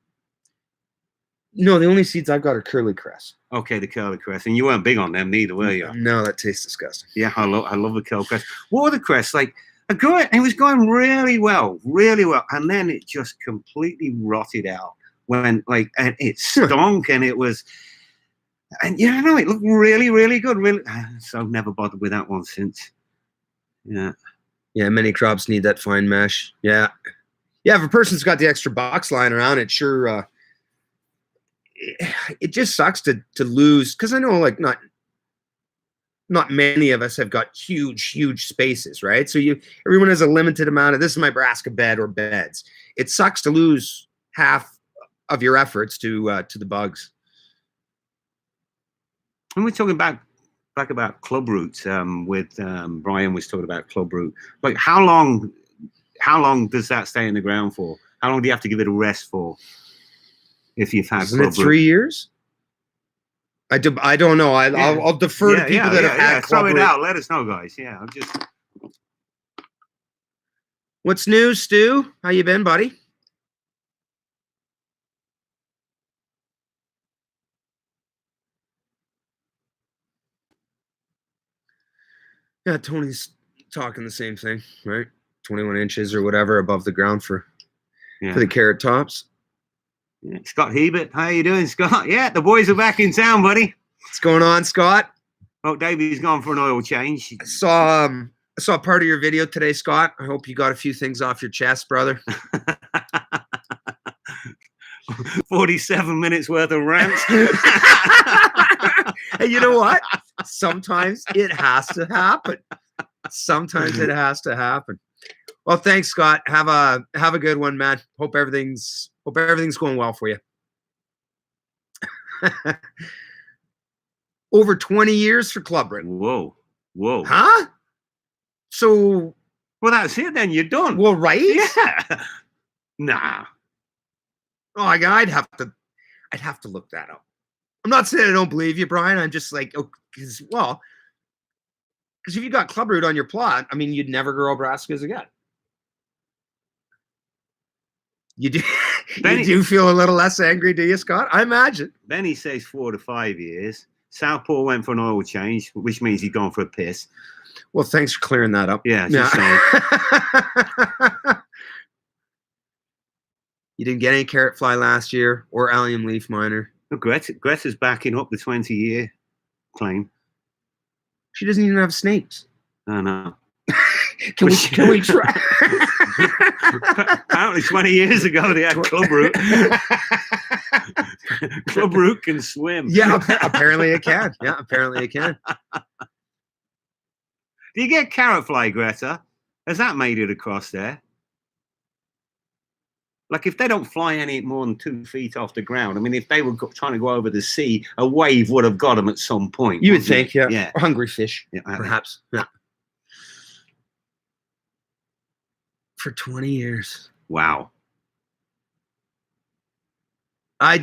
No, the only seeds I've got are Curly Crest. Okay, the curly crest, and you weren't big on them neither, were you? No, that tastes disgusting. Yeah, I love the curly crest. What were the crests like? It was going really well, and then it just completely rotted out when and it stunk, and it was, and yeah, no, it looked really, really good. Really, so I've never bothered with that one since. Yeah. Yeah, many crops need that fine mesh. Yeah. Yeah, if a person's got the extra box lying around, it sure it just sucks to lose, because I know like not many of us have got huge spaces, right? So everyone has a limited amount of, this is my brassica bed or beds. It sucks to lose half of your efforts to the bugs. And we're talking back about club roots, with Brian was talking about club root. Like how long does that stay in the ground for? How long do you have to give it a rest for? If you've had Isn't it 3 years? I don't know. I'll defer to people that have had club throw it root. out. Let us know, guys. Yeah, I'm just. What's new, Stu? How you been, buddy? Yeah, Tony's talking the same thing, right? 21 inches or whatever above the ground for the carrot tops. Yeah. Scott Hebert, how you doing, Scott? Yeah, the boys are back in town, buddy. What's going on, Scott? Oh, Davey's gone for an oil change. I saw part of your video today, Scott. I hope you got a few things off your chest, brother. 47 minutes worth of rants. Hey, you know what? Sometimes it has to happen. Sometimes it has to happen. Well, thanks, Scott. Have a good one, man. Hope everything's going well for you. Over 20 years for Club Root. Whoa. Huh? So, well, that's it then. You're done. Well, right? Yeah. Nah. Oh, I'd have to look that up. I'm not saying I don't believe you, Brian. I'm just like, because if you got Club Root on your plot, I mean, you'd never grow brassicas again. You do. You do feel a little less angry, do you, Scott? I imagine. Benny says 4 to 5 years. Southpaw went for an oil change, which means he's gone for a piss. Well, thanks for clearing that up. Yeah, just saying. You didn't get any carrot fly last year or allium leaf miner. No, Greta's backing up the 20-year claim. She doesn't even have snakes. I know. Can we try? Apparently 20 years ago they had Club Root. Club Root can swim. Yeah, apparently it can. Yeah, apparently it can. Do you get carrot fly, Greta? Has that made it across there? Like if they don't fly any more than 2 feet off the ground, I mean, if they were trying to go over the sea, a wave would have got them at some point. You would think, yeah. Yeah. Or hungry fish, yeah, perhaps. Yeah. For 20 years. Wow.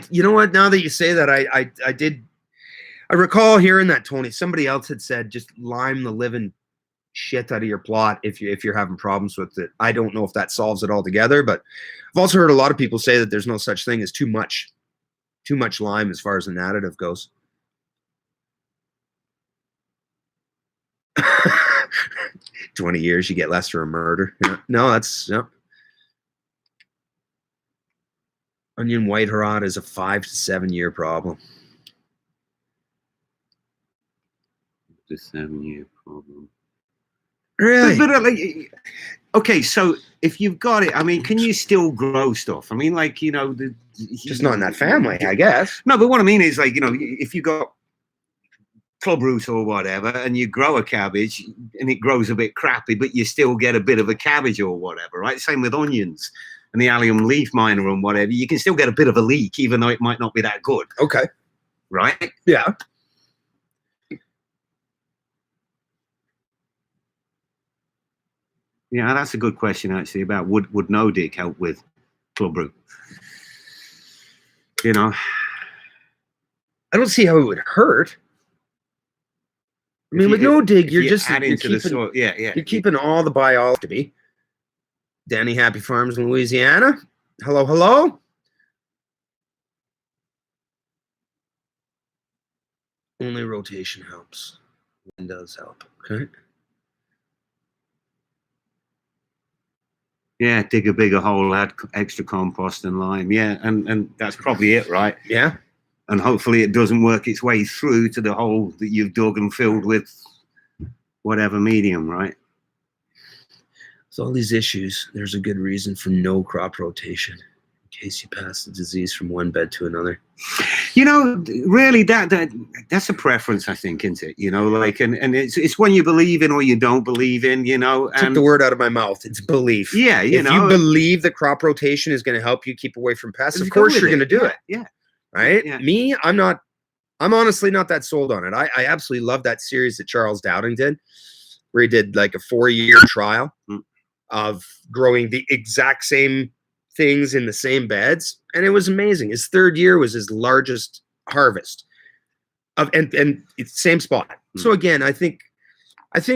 You know what? Now that you say that, I recall hearing that, Tony. Somebody else had said just lime the living shit out of your plot if you're having problems with it. I don't know if that solves it altogether, but I've also heard a lot of people say that there's no such thing as too much lime as far as an additive goes. 20 years, you get less for a murder. Yeah. No, that's onion white rot is a 5 to 7 year problem. 5 to 7 year problem. Really? But okay, so if you've got it, I mean, can you still grow stuff? I mean, like, just not in that family, I guess. No, but what I mean is, like, if you got Club Root or whatever, and you grow a cabbage and it grows a bit crappy, but you still get a bit of a cabbage or whatever, right? Same with onions and the allium leaf miner and whatever. You can still get a bit of a leek, even though it might not be that good. Okay. Right? Yeah. Yeah, that's a good question, actually, about would no dig help with Club Root? I don't see how it would hurt. I mean, with no dig, you're keeping, the soil. Yeah. You're keeping all the biology. Danny Happy Farms in Louisiana. Hello. Only rotation helps. Wind does help. Okay. Yeah, dig a bigger hole, add extra compost and lime. Yeah, and that's probably it, right? Yeah. And hopefully it doesn't work its way through to the hole that you've dug and filled with whatever medium, right? With all these issues, there's a good reason for no crop rotation in case you pass the disease from one bed to another. You know, really, that's a preference, I think, isn't it? You know, like, and it's when you believe in or you don't believe in, you know. And took the word out of my mouth. It's belief. Yeah, if you believe that crop rotation is going to help you keep away from pests, of course you're going to do it. Yeah. Right? Yeah. Me, I'm honestly not that sold on it. I absolutely love that series that Charles Dowding did, where he did like a 4-year trial of growing the exact same things in the same beds, and it was amazing. His 3rd year was his largest harvest of, and it's same spot. So again, I think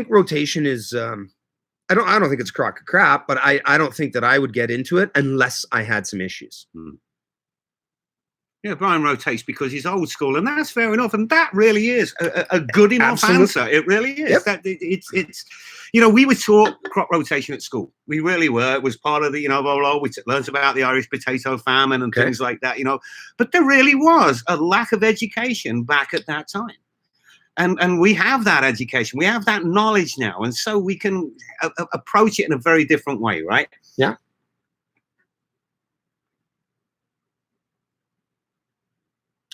rotation is I don't think it's a crock of crap, but I don't think that I would get into it unless I had some issues. Yeah, Brian rotates because he's old school, and that's fair enough. And that really is a good enough answer. It really is. Yep. That it's you know, we were taught crop rotation at school. We really were. It was part of the, you know, we learned about the Irish potato famine and things like that, you know. But there really was a lack of education back at that time. And we have that education. We have that knowledge now. And so we can approach it in a very different way, right? Yeah.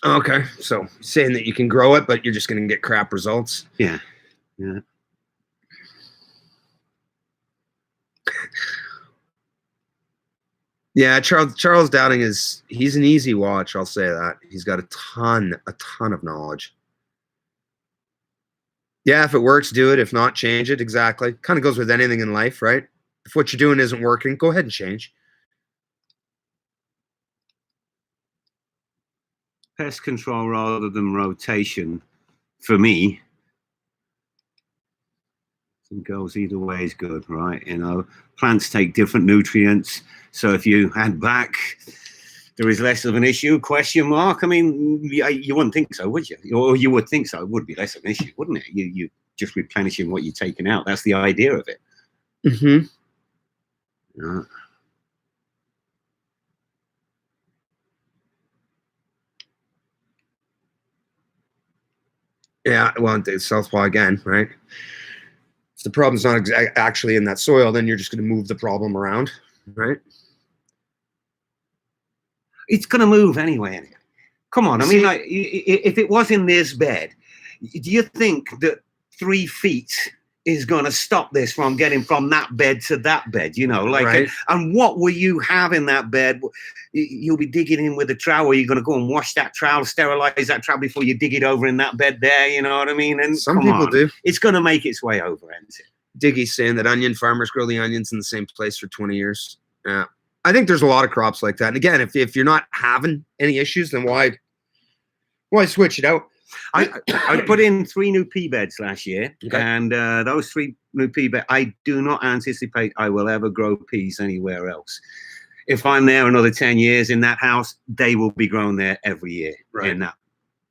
Okay, so saying that you can grow it, but you're just going to get crap results. Yeah, yeah. Yeah, Charles Dowding he's an easy watch. I'll say that. He's got a ton of knowledge. Yeah, if it works, do it. If not, change it. Exactly. Kind of goes with anything in life, right? If what you're doing isn't working, go ahead and change. Pest control rather than rotation, for me, it goes either way is good, right? You know, plants take different nutrients, so if you add back, there is less of an issue. Question mark? I mean, you wouldn't think so, would you? Or you would think so. It would be less of an issue, wouldn't it? You just replenishing what you're taking out. That's the idea of it. Mm-hmm. Yeah. Yeah, well, it's southpaw again, right? If the problem's not actually in that soil, then you're just going to move the problem around, right? It's going to move anyway. Come on. I mean, like, if it was in this bed, do you think that 3 feet is going to stop this from getting from that bed to that bed? You know, like, right. And what will you have in that bed? You'll be digging in with a trowel. You're going to go and wash that trowel, sterilize that trowel before you dig it over in that bed there. You know what I mean? And some people do. It's going to make its way over, isn't it? Diggy's saying that onion farmers grow the onions in the same place for 20 years. Yeah. I think there's a lot of crops like that. And again, if you're not having any issues, then why switch it out? I put in 3 new pea beds last year, okay. And those 3 new pea beds, I do not anticipate I will ever grow peas anywhere else. If I'm there another 10 years in that house, they will be grown there every year. Right. In that.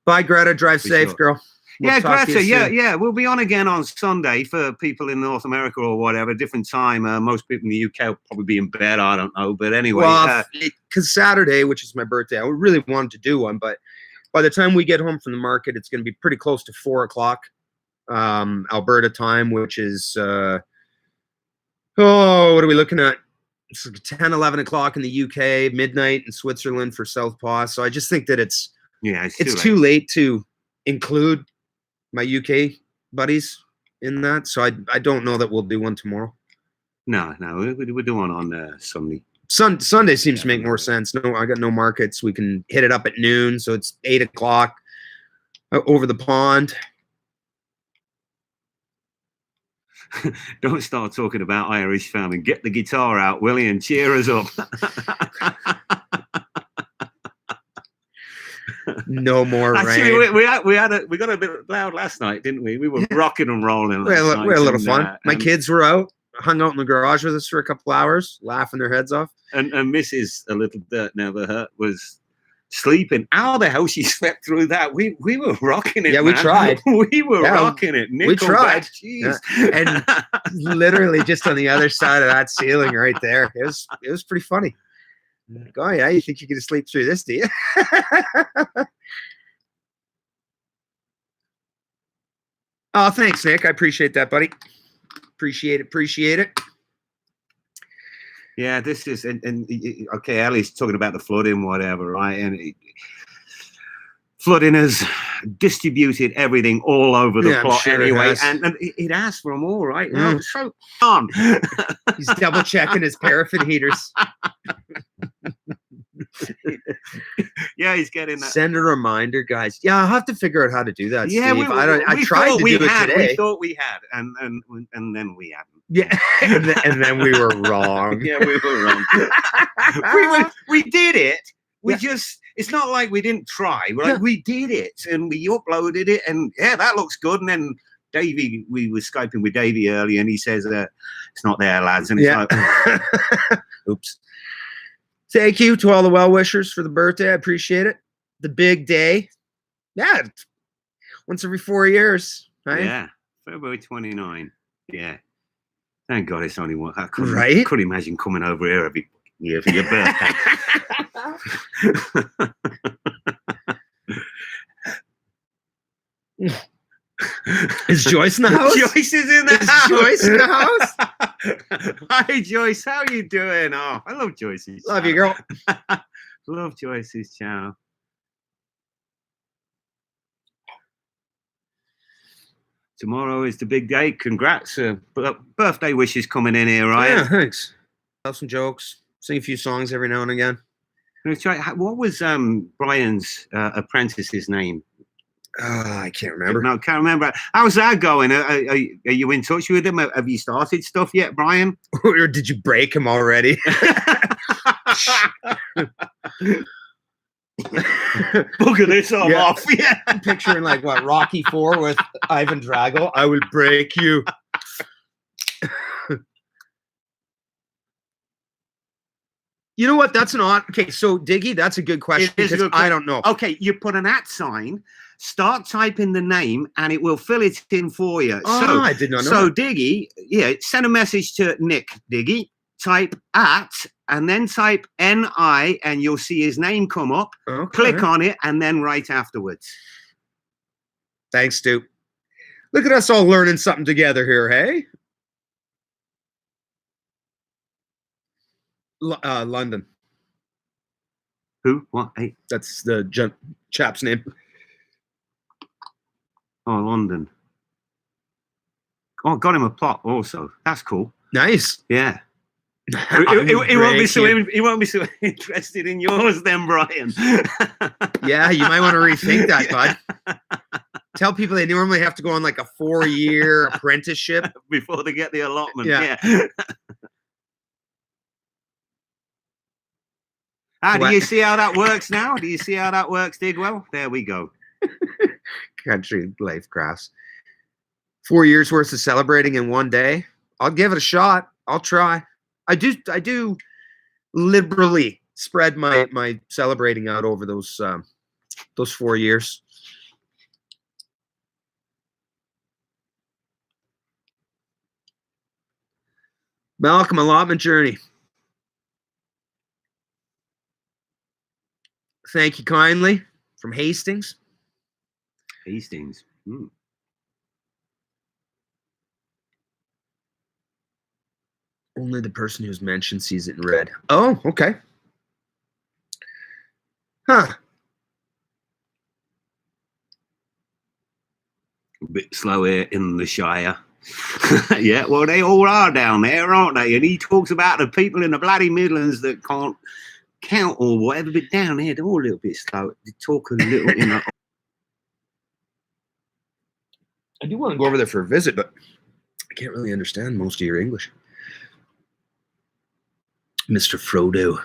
Bye, Greta. Drive safe, girl. We'll Greta. Yeah. We'll be on again on Sunday for people in North America or whatever, different time. Most people in the UK will probably be in bed. I don't know. But anyway. Well, because Saturday, which is my birthday, I really wanted to do one. But by the time we get home from the market, it's going to be pretty close to 4 o'clock Alberta time, which is, what are we looking at? It's 10, 11 o'clock in the UK, midnight in Switzerland for Southpaw. So I just think that it's too late to include my UK buddies in that. So I don't know that we'll do one tomorrow. No, we're doing one on Sunday. Sunday seems to make more sense. No, I got no markets. We can hit it up at noon. So it's 8 o'clock over the pond. Don't start talking about Irish farming. Get the guitar out, Willie, and cheer us up. No more Actually, rain. we got a bit loud last night, didn't we? We were rocking and rolling. We had a little fun. My kids were out, hung out in the garage with us for a couple hours, laughing their heads off. And Mrs. A Little Dirt Never Hurt was sleeping. How the hell she slept through that? We were rocking it. Yeah, we man. We tried. We were rocking it. We tried. Jeez. And literally just on the other side of that ceiling right there. It was pretty funny. Like, oh yeah, you think you could sleep through this, do you? Oh, thanks, Nick. I appreciate that, buddy. Appreciate it. Yeah, this is and okay. Ellie's talking about the flooding, whatever, right? And flooding has distributed everything all over the plot anyway, and it asked for them all, right? No, so on. He's double checking his paraffin heaters. Yeah, he's getting that. Send a reminder, guys. Yeah, I'll have to figure out how to do that. Yeah, Steve. I tried to do it today. We thought we had, and then we hadn't. Yeah, and then we were wrong. Yeah, we were wrong. we did it. We just, it's not like we didn't try. We did it, and we uploaded it, and yeah, that looks good. And then Davey, we were Skyping with Davey earlier, and he says, it's not there, lads. And it's like, oops. Thank you to all the well-wishers for the birthday. I appreciate it. The big day. Yeah. Once every 4 years. Right? Yeah. February 29. Yeah. Thank God it's only one. I couldn't imagine coming over here every year for your birthday. Is Joyce in the house? Joyce is in the house. Joyce in the house? Hi, Joyce. How you doing? Oh, I love Joyce's Love you, girl. Love Joyce's channel. Tomorrow is the big day. Congrats. Birthday wishes coming in here, right? Yeah, thanks. Tell some jokes. Sing a few songs every now and again. What was Brian's apprentice's name? I can't remember. No, can't remember. How's that going? Are you in touch with him? Have you started stuff yet, Brian? Or did you break him already? Look at this, I'm off. Yeah. I'm picturing like what, Rocky IV with Ivan Drago. I will break you. You know what? That's an odd. Okay, so Diggy, that's a good question because I don't know. Okay, you put an @ sign, start typing the name, and it will fill it in for you. Oh, I did not know. So Diggy, send a message to Nick Diggy. Type @ and then type NI, and you'll see his name come up. Okay. Click on it, and then right afterwards. Thanks, Stu. Look at us all learning something together here, hey? London. Who? What? Hey. That's the chap's name. Oh, London. Oh, got him a plot also. That's cool. Nice. Yeah. He won't be so interested in yours then, Brian. Yeah, you might want to rethink that, bud. Tell people they normally have to go on like a 4-year apprenticeship before they get the allotment. Yeah. Do you see how that works now? Do you see how that works, Digwell? There we go. Country life graphs. 4 years worth of celebrating in one day. I'll give it a shot. I'll try. I do liberally spread my celebrating out over those 4 years. Malcolm, allotment journey. Thank you kindly from Hastings. Hastings. Only the person who's mentioned sees it in red. Oh, okay. Huh. A bit slow here in the Shire. Yeah, well, they all are down there, aren't they? And he talks about the people in the bloody Midlands that can't count or whatever, but down here, they're all a little bit slow. They talk a little, you know. I do want to go over there for a visit, but I can't really understand most of your English. Mr. Frodo.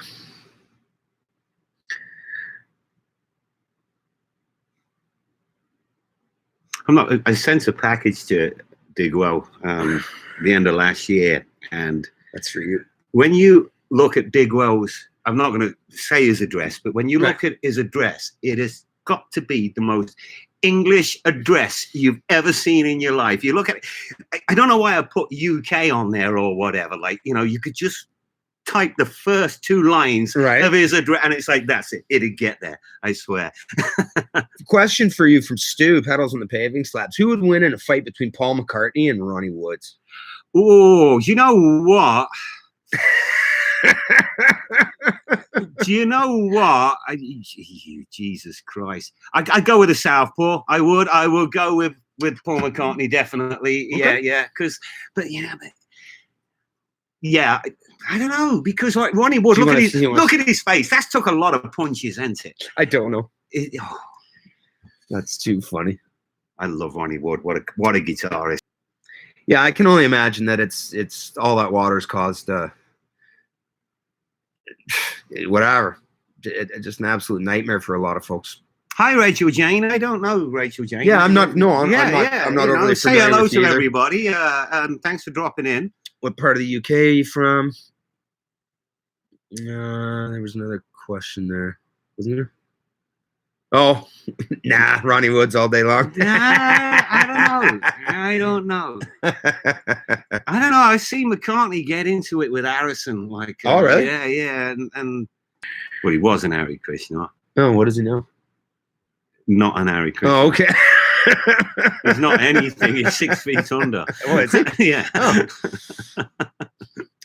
I sent a package to Digwell the end of last year, and that's for you. When you look at Digwell's I'm not going to say his address, but when you look at his address, it has got to be the most English address you've ever seen in your life. You look at it, I don't know why I put UK on there or whatever. Like, you know, you could just type the first 2 lines of his address and it's like, that's it. It'd get there. I swear. Question for you from Stu, Pedals on the Paving Slabs. Who would win in a fight between Paul McCartney and Ronnie Woods? Oh, you know what? Do you know what? Jesus Christ. I'd go with the Southpaw. I would go with Paul McCartney, definitely. Okay. Yeah. Yeah, I don't know, because like Ronnie Wood, look at his face. That's took a lot of punches, hasn't it? I don't know. That's too funny. I love Ronnie Wood. What a guitarist. Yeah, I can only imagine that it's all that water's caused whatever. Just an absolute nightmare for a lot of folks. Hi, Rachel Jane. I don't know Rachel Jane. Yeah, I'm not overly say familiar hello with to you either. everybody. And thanks for dropping in. What part of the UK are you from? There was another question there, wasn't there? Oh, nah, Ronnie Woods all day long. I don't know. I've seen McCartney get into it with Harrison. Like, oh, really? Yeah. And well, he was an Harry Krishna. Oh, what does he know? Not an Harry Krishna. Oh, okay. He's not anything. He's 6 feet under. Oh, is it? Yeah. Oh.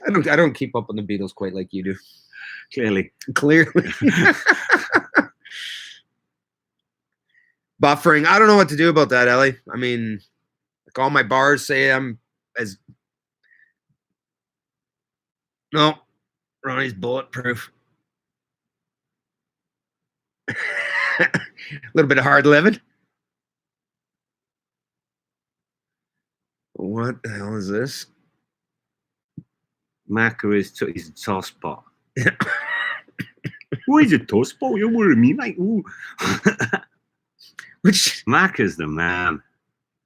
I don't keep up on the Beatles quite like you do. Clearly. Buffering. I don't know what to do about that, Ellie. I mean, like all my bars say I'm as... No. Ronnie's bulletproof. A little bit of hard living. What the hell is this? Macca is a toss spot. What is a toss spot? You know what I mean? Like, ooh. Which Macca's the man.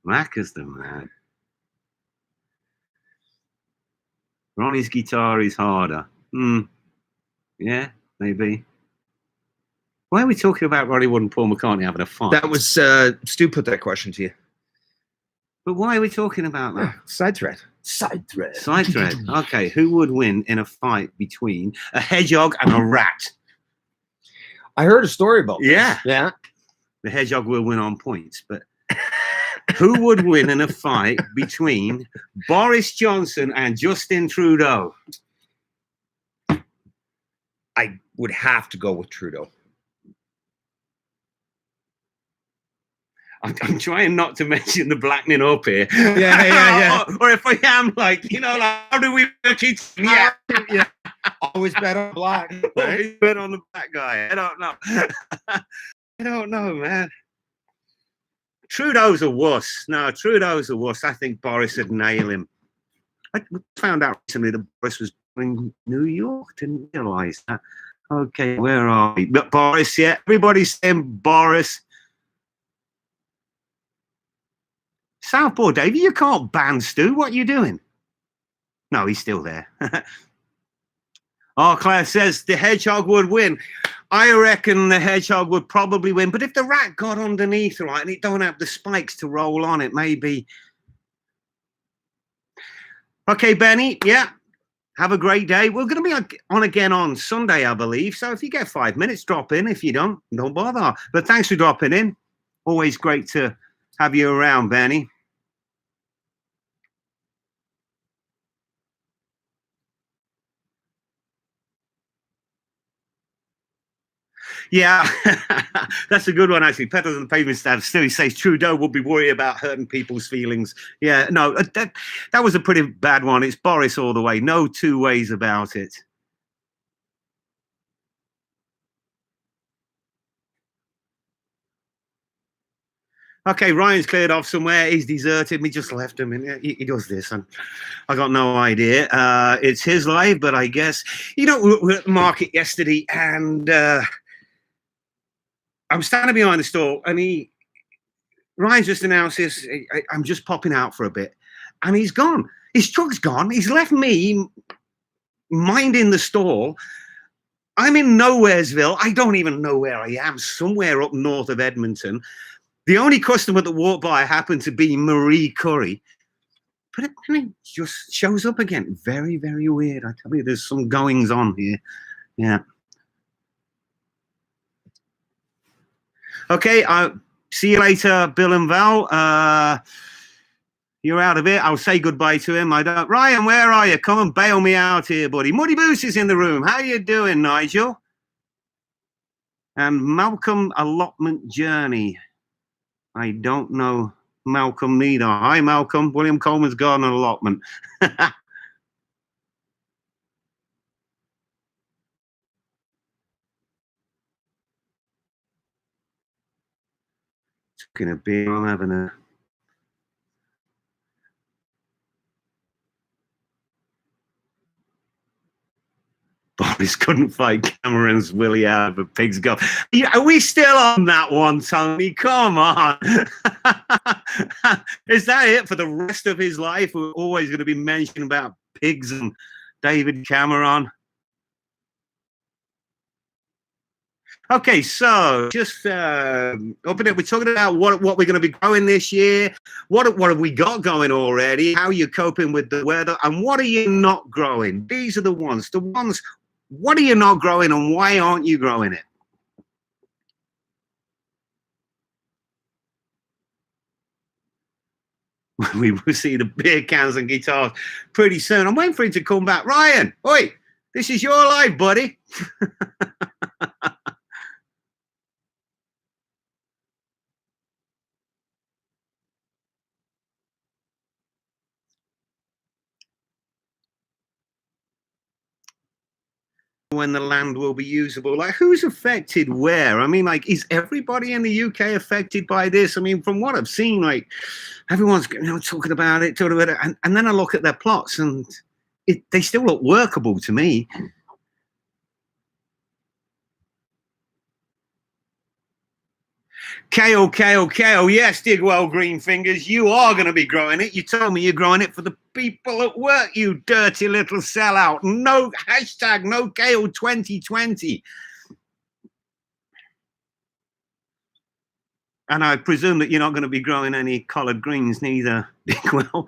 Macca's the man. Ronnie's guitar is harder. Yeah, maybe. Why are we talking about Ronnie Wood and Paul McCartney having a fight? that was Stu put that question to you. But why are we talking about that? Side thread. Okay, who would win in a fight between a hedgehog and a rat? I heard a story about this. Yeah. The hedgehog will win on points, but who would win in a fight between Boris Johnson and Justin Trudeau? I would have to go with Trudeau. I'm trying not to mention the blackening up here. Yeah. Or if I am, like, how do we work it? Yeah. Always bet on black. Always bet on the black guy. I don't know. I don't know, man. Trudeau's a wuss. No, Trudeau's a wuss. I think Boris would nail him. I found out recently that Boris was in New York. Didn't realize that. Okay, where are we? But Boris, yeah. Everybody's saying Boris. Southpaw, Davey, you can't ban Stu. What are you doing? No, he's still there. Oh, Claire says the hedgehog would win. I reckon the hedgehog would probably win. But if the rat got underneath, right, and it don't have the spikes to roll on it, maybe. Okay, Benny, yeah. Have a great day. We're going to be on again on Sunday, I believe. So if you get 5 minutes, drop in. If you don't bother. But thanks for dropping in. Always great to have you around, Benny. Yeah, that's a good one, actually. Pedals and Pavement Slabs. Still, he says Trudeau would be worried about hurting people's feelings. Yeah, no, that was a pretty bad one. It's Boris all the way. No two ways about it. Okay, Ryan's cleared off somewhere. He's deserted me, just left him. And he does this. And I got no idea. It's his life, but I guess, we were at the market yesterday and I'm standing behind the store and Ryan's just announced this. I'm just popping out for a bit. And he's gone. His truck's gone. He's left me minding the store. I'm in Nowheresville. I don't even know where I am, somewhere up north of Edmonton. The only customer that walked by happened to be Marie Curry. But it just shows up again. Very, very weird. I tell you, there's some goings on here. Yeah. Okay, see you later, Bill and Val. You're out of it. I'll say goodbye to him. Ryan, where are you? Come and bail me out here, buddy. Muddy Boots is in the room. How you doing, Nigel? And Malcolm Allotment Journey. I don't know Malcolm neither. Hi, Malcolm. William Coleman's Garden Allotment. It's gonna be. I'm having a. Boris couldn't fight Cameron's Willie out of a pig's gut. Yeah, are we still on that one, Tony? Come on. Is that it for the rest of his life? We're always going to be mentioning about pigs and David Cameron. Okay, so just up in it, we're talking about what we're going to be growing this year. What have we got going already? How are you coping with the weather? And what are you not growing? These are the ones. What are you not growing and why aren't you growing it? We will see the beer cans and guitars pretty soon. I'm waiting for him to come back. Ryan, oi, this is your life, buddy. When the land will be usable, like who's affected where? I mean, like, is everybody in the UK affected by this? I mean, from what I've seen, like everyone's talking about it, and then I look at their plots and they still look workable to me. KO, yes, Digwell Greenfingers, you are going to be growing it. You told me you're growing it for the people at work, you dirty little sellout. No, hashtag no KO 2020. And I presume that you're not going to be growing any collard greens neither, Digwell.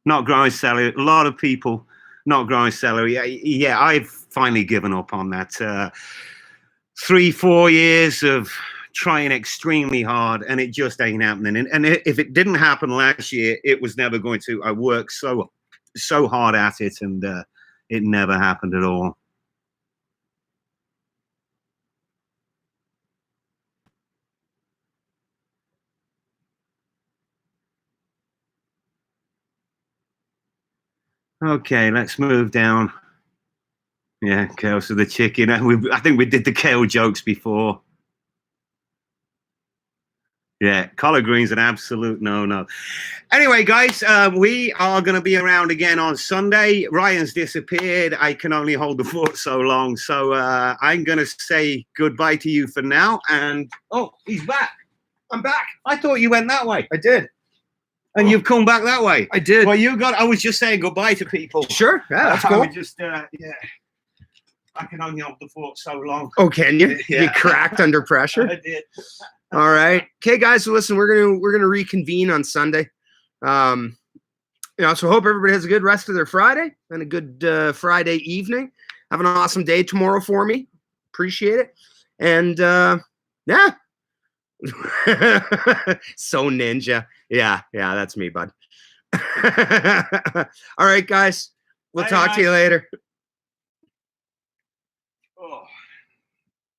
Not growing celery. A lot of people not growing celery. Yeah, I've finally given up on that. 3-4 years of trying extremely hard, and it just ain't happening. And if it didn't happen last year, it was never going to. I worked so hard at it, and it never happened at all. Okay, let's move down. Yeah, kale, so the chicken. I think we did the kale jokes before. Yeah, collard greens an absolute no. Anyway, guys, we are going to be around again on Sunday. Ryan's disappeared. I can only hold the fort so long. So I'm going to say goodbye to you for now. And, oh, he's back. I'm back. I thought you went that way. I did. And you've come back that way. I did. Well, I was just saying goodbye to people. Sure. Yeah, that's cool. Yeah. I can only hold the fort so long. Oh, can you? Yeah. You cracked under pressure? I did. All right. Okay, guys. So listen, we're gonna reconvene on Sunday. So hope everybody has a good rest of their Friday and a good Friday evening. Have an awesome day tomorrow for me. Appreciate it. And yeah. So ninja. Yeah, that's me, bud. All right, guys. We'll talk to you later.